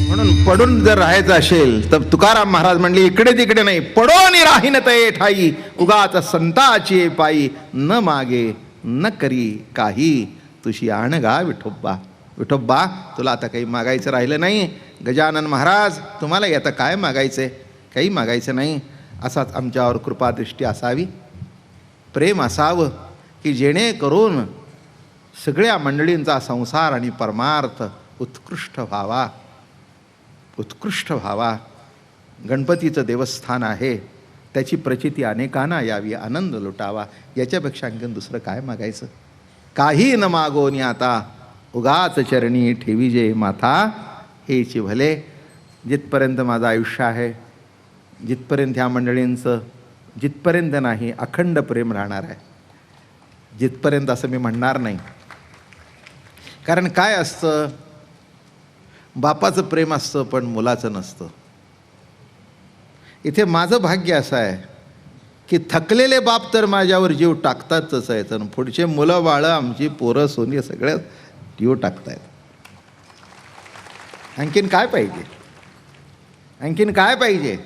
म्हणून पडून जर राहायचं असेल तर तुकाराम महाराज म्हणले इकडे तिकडे नाही, पडोन राहीन तये ठाई, उगाच संताची पायी, न मागे न करी काही, तुझी आण गा विठोबा. विठोबा तुला आता काही मागायचं राहिलं नाही. गजानन महाराज तुम्हाला आता काय मागायचं? काही मागायचं नाही. असाच आमच्यावर कृपादृष्टी असावी, प्रेम असावं की जेणेकरून सगळ्या मंडळींचा संसार आणि परमार्थ उत्कृष्ट व्हावा, उत्कृष्ट व्हावा. गणपतीचं देवस्थान आहे, त्याची प्रचिती अनेकांना यावी, आनंद लुटावा. याच्यापेक्षा आणखीन दुसरं काय मागायचं? काही न मागोनी आता, उगाच चरणी ठेवी जे माथा, हेची भले. जिथपर्यंत माझं आयुष्य आहे, जिथपर्यंत ह्या मंडळींचं जिथपर्यंत नाही अखंड प्रेम राहणार आहे. जिथपर्यंत असं मी म्हणणार नाही. कारण काय असतं, बापाचं प्रेम असतं पण मुलाचं नसतं. इथे माझं भाग्य असं आहे की थकलेले बाप तर माझ्यावर जीव टाकतातच आहेत आणि पुढचे मुलं बाळं, आमची पोरं सोनी सगळ्या जीव टाकतायत. आणखीन काय पाहिजे? आणखीन काय पाहिजे?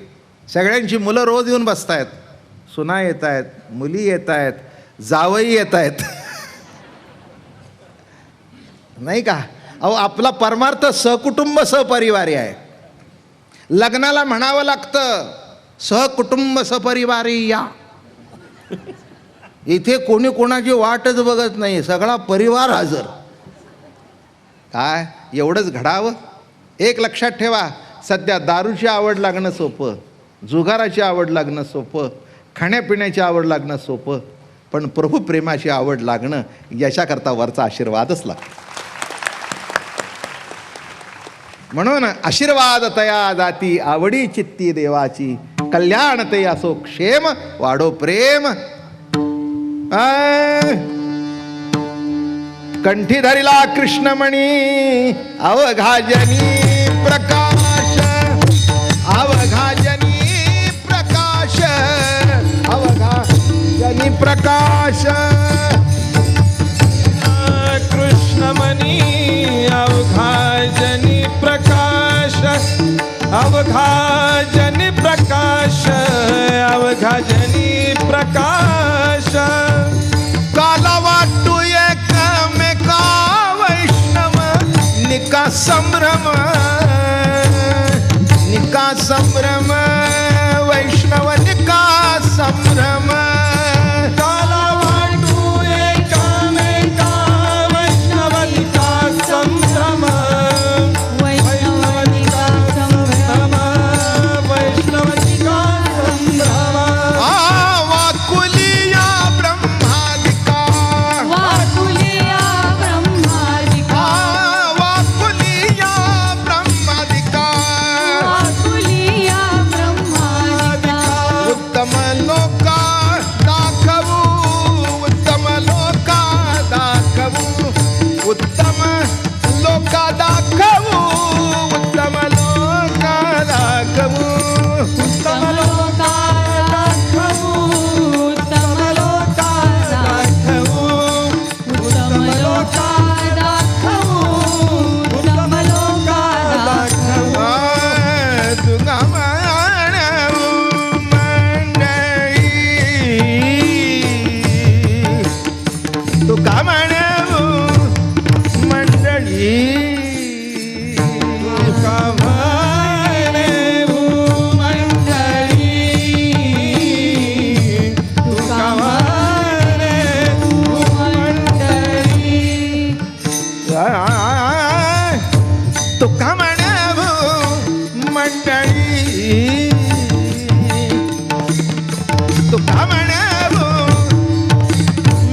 सगळ्यांची मुलं रोज येऊन बसतायत, सुना येत आहेत, मुली येत आहेत, जावई येत आहेत. नाही का? अहो आपला परमार्थ सहकुटुंब सहपरिवारी आहे. लग्नाला म्हणावं लागतं सहकुटुंब सहपरिवारी या. इथे कोणी कोणाची वाटच बघत नाही, सगळा परिवार हजर. काय एवढंच घडावं? एक लक्षात ठेवा, सध्या दारूची आवड लागणं सोपं, जुगाराची आवड लागणं सोपं, खाण्यापिण्याची आवड लागणं सोपं, पण प्रभू प्रेमाची आवड लागणं याच्याकरता वरचा आशीर्वादच लागतो. म्हणून आशीर्वाद तया जाती, आवडी चित्ती देवाची, कल्याण ते असो क्षेम, वाढो प्रेम. कंठी धरिला कृष्णमणी, अवघाजनी प्रकाश, अवघाजनी प्रकाश, अवघाजनी प्रकाश. कृष्णमणी अवघाजनी प्रकाश, अवघाजनी प्रकाश, अवघाजनी प्रकाश. काला वाटू एकमेका वैष्णव, निका संभ्रम, निका संभ्रम, वैष्णव निका संभ्रम. काला वाटू एकमेका वैष्णव निका संभ्रम, वैष्णव निका संभ्रम.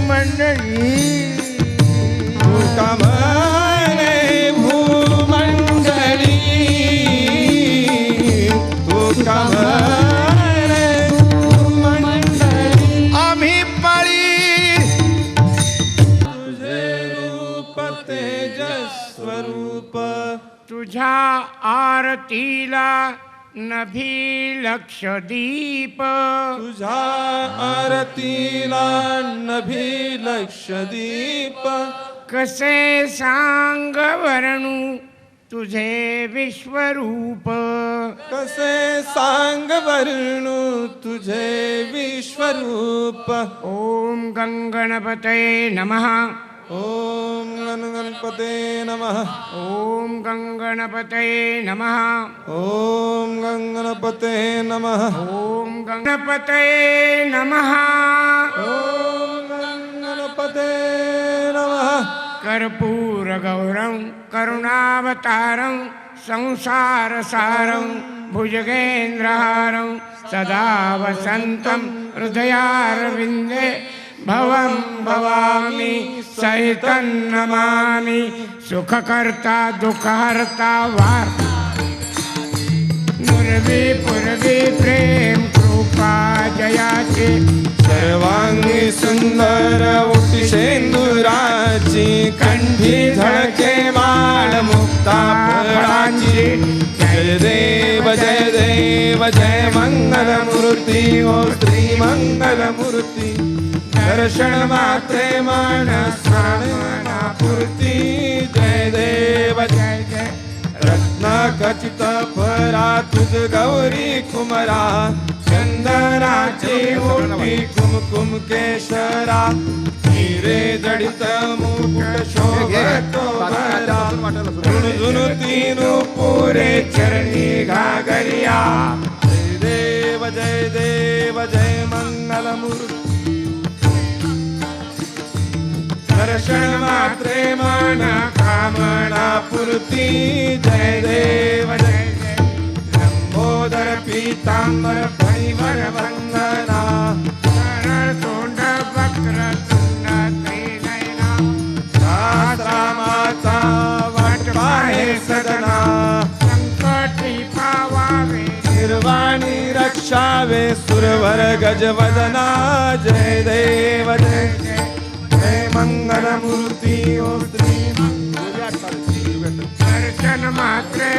मंडळी तुका म्हणे भूमंडळी तुका म्हणे भूमंडळी आम्ही पाळी तुझे रूप तेजस्वरूप तुझ्या आरतीला नभी लक्ष दीप तुझ्या आरतीला नभी लक्ष दीप कसे सांग वर्णू तुझे विश्वरूप कसे सांग वर्णू तुझे विश्वरूप ओम गंगणपतये नमः ओम गणपते नमः ओम गंगणपतये नमः ओम गणपते नमः ओम गणपतये नमः ओम गणपते नमः कर्पूर गौरं करुणावतारं संसारसारं भुजगेन्द्रहारं सदा वसन्तं हृदयारविन्दे भवं भवामि सहितं नमामि सुखकर्ता दुःखहर्ता वार नुरवी पुरवी प्रेम कृपा जयाचे सर्वांगी सुंदर उटी शेंदुराची कंठी झळके माळ मुक्ता फळाची जय देव जय देव जय मंगल मूर्ती ओ श्री मंगल मूर्ती दर्शन मात्रे मन प्राणना पूर्ती जय देव जय जय रत्न खचित फरा तुझ गौरी कुमरा चंदनाची ओटी कुमकुम केशरा हिरे जडित मुकुट शोभतो भरा झुणझुणू तीनु पुरे चरणी घागरिया जय देव जय मंगल मूर्ती दर्शन मात्रे मन कामना पूर्ती जय देव जय जय लंबोदर पीतांबर परिवर वंदना सरळ तोंड वक्र तुंड त्रिनयना रामाचा वाट पाहे सदना संकटी पावावे निर्वाणी रक्षावे सुरवर गजवदना जय देव जय जय जय मंगल मूर्ती ओ श्री दर्शन मात्रे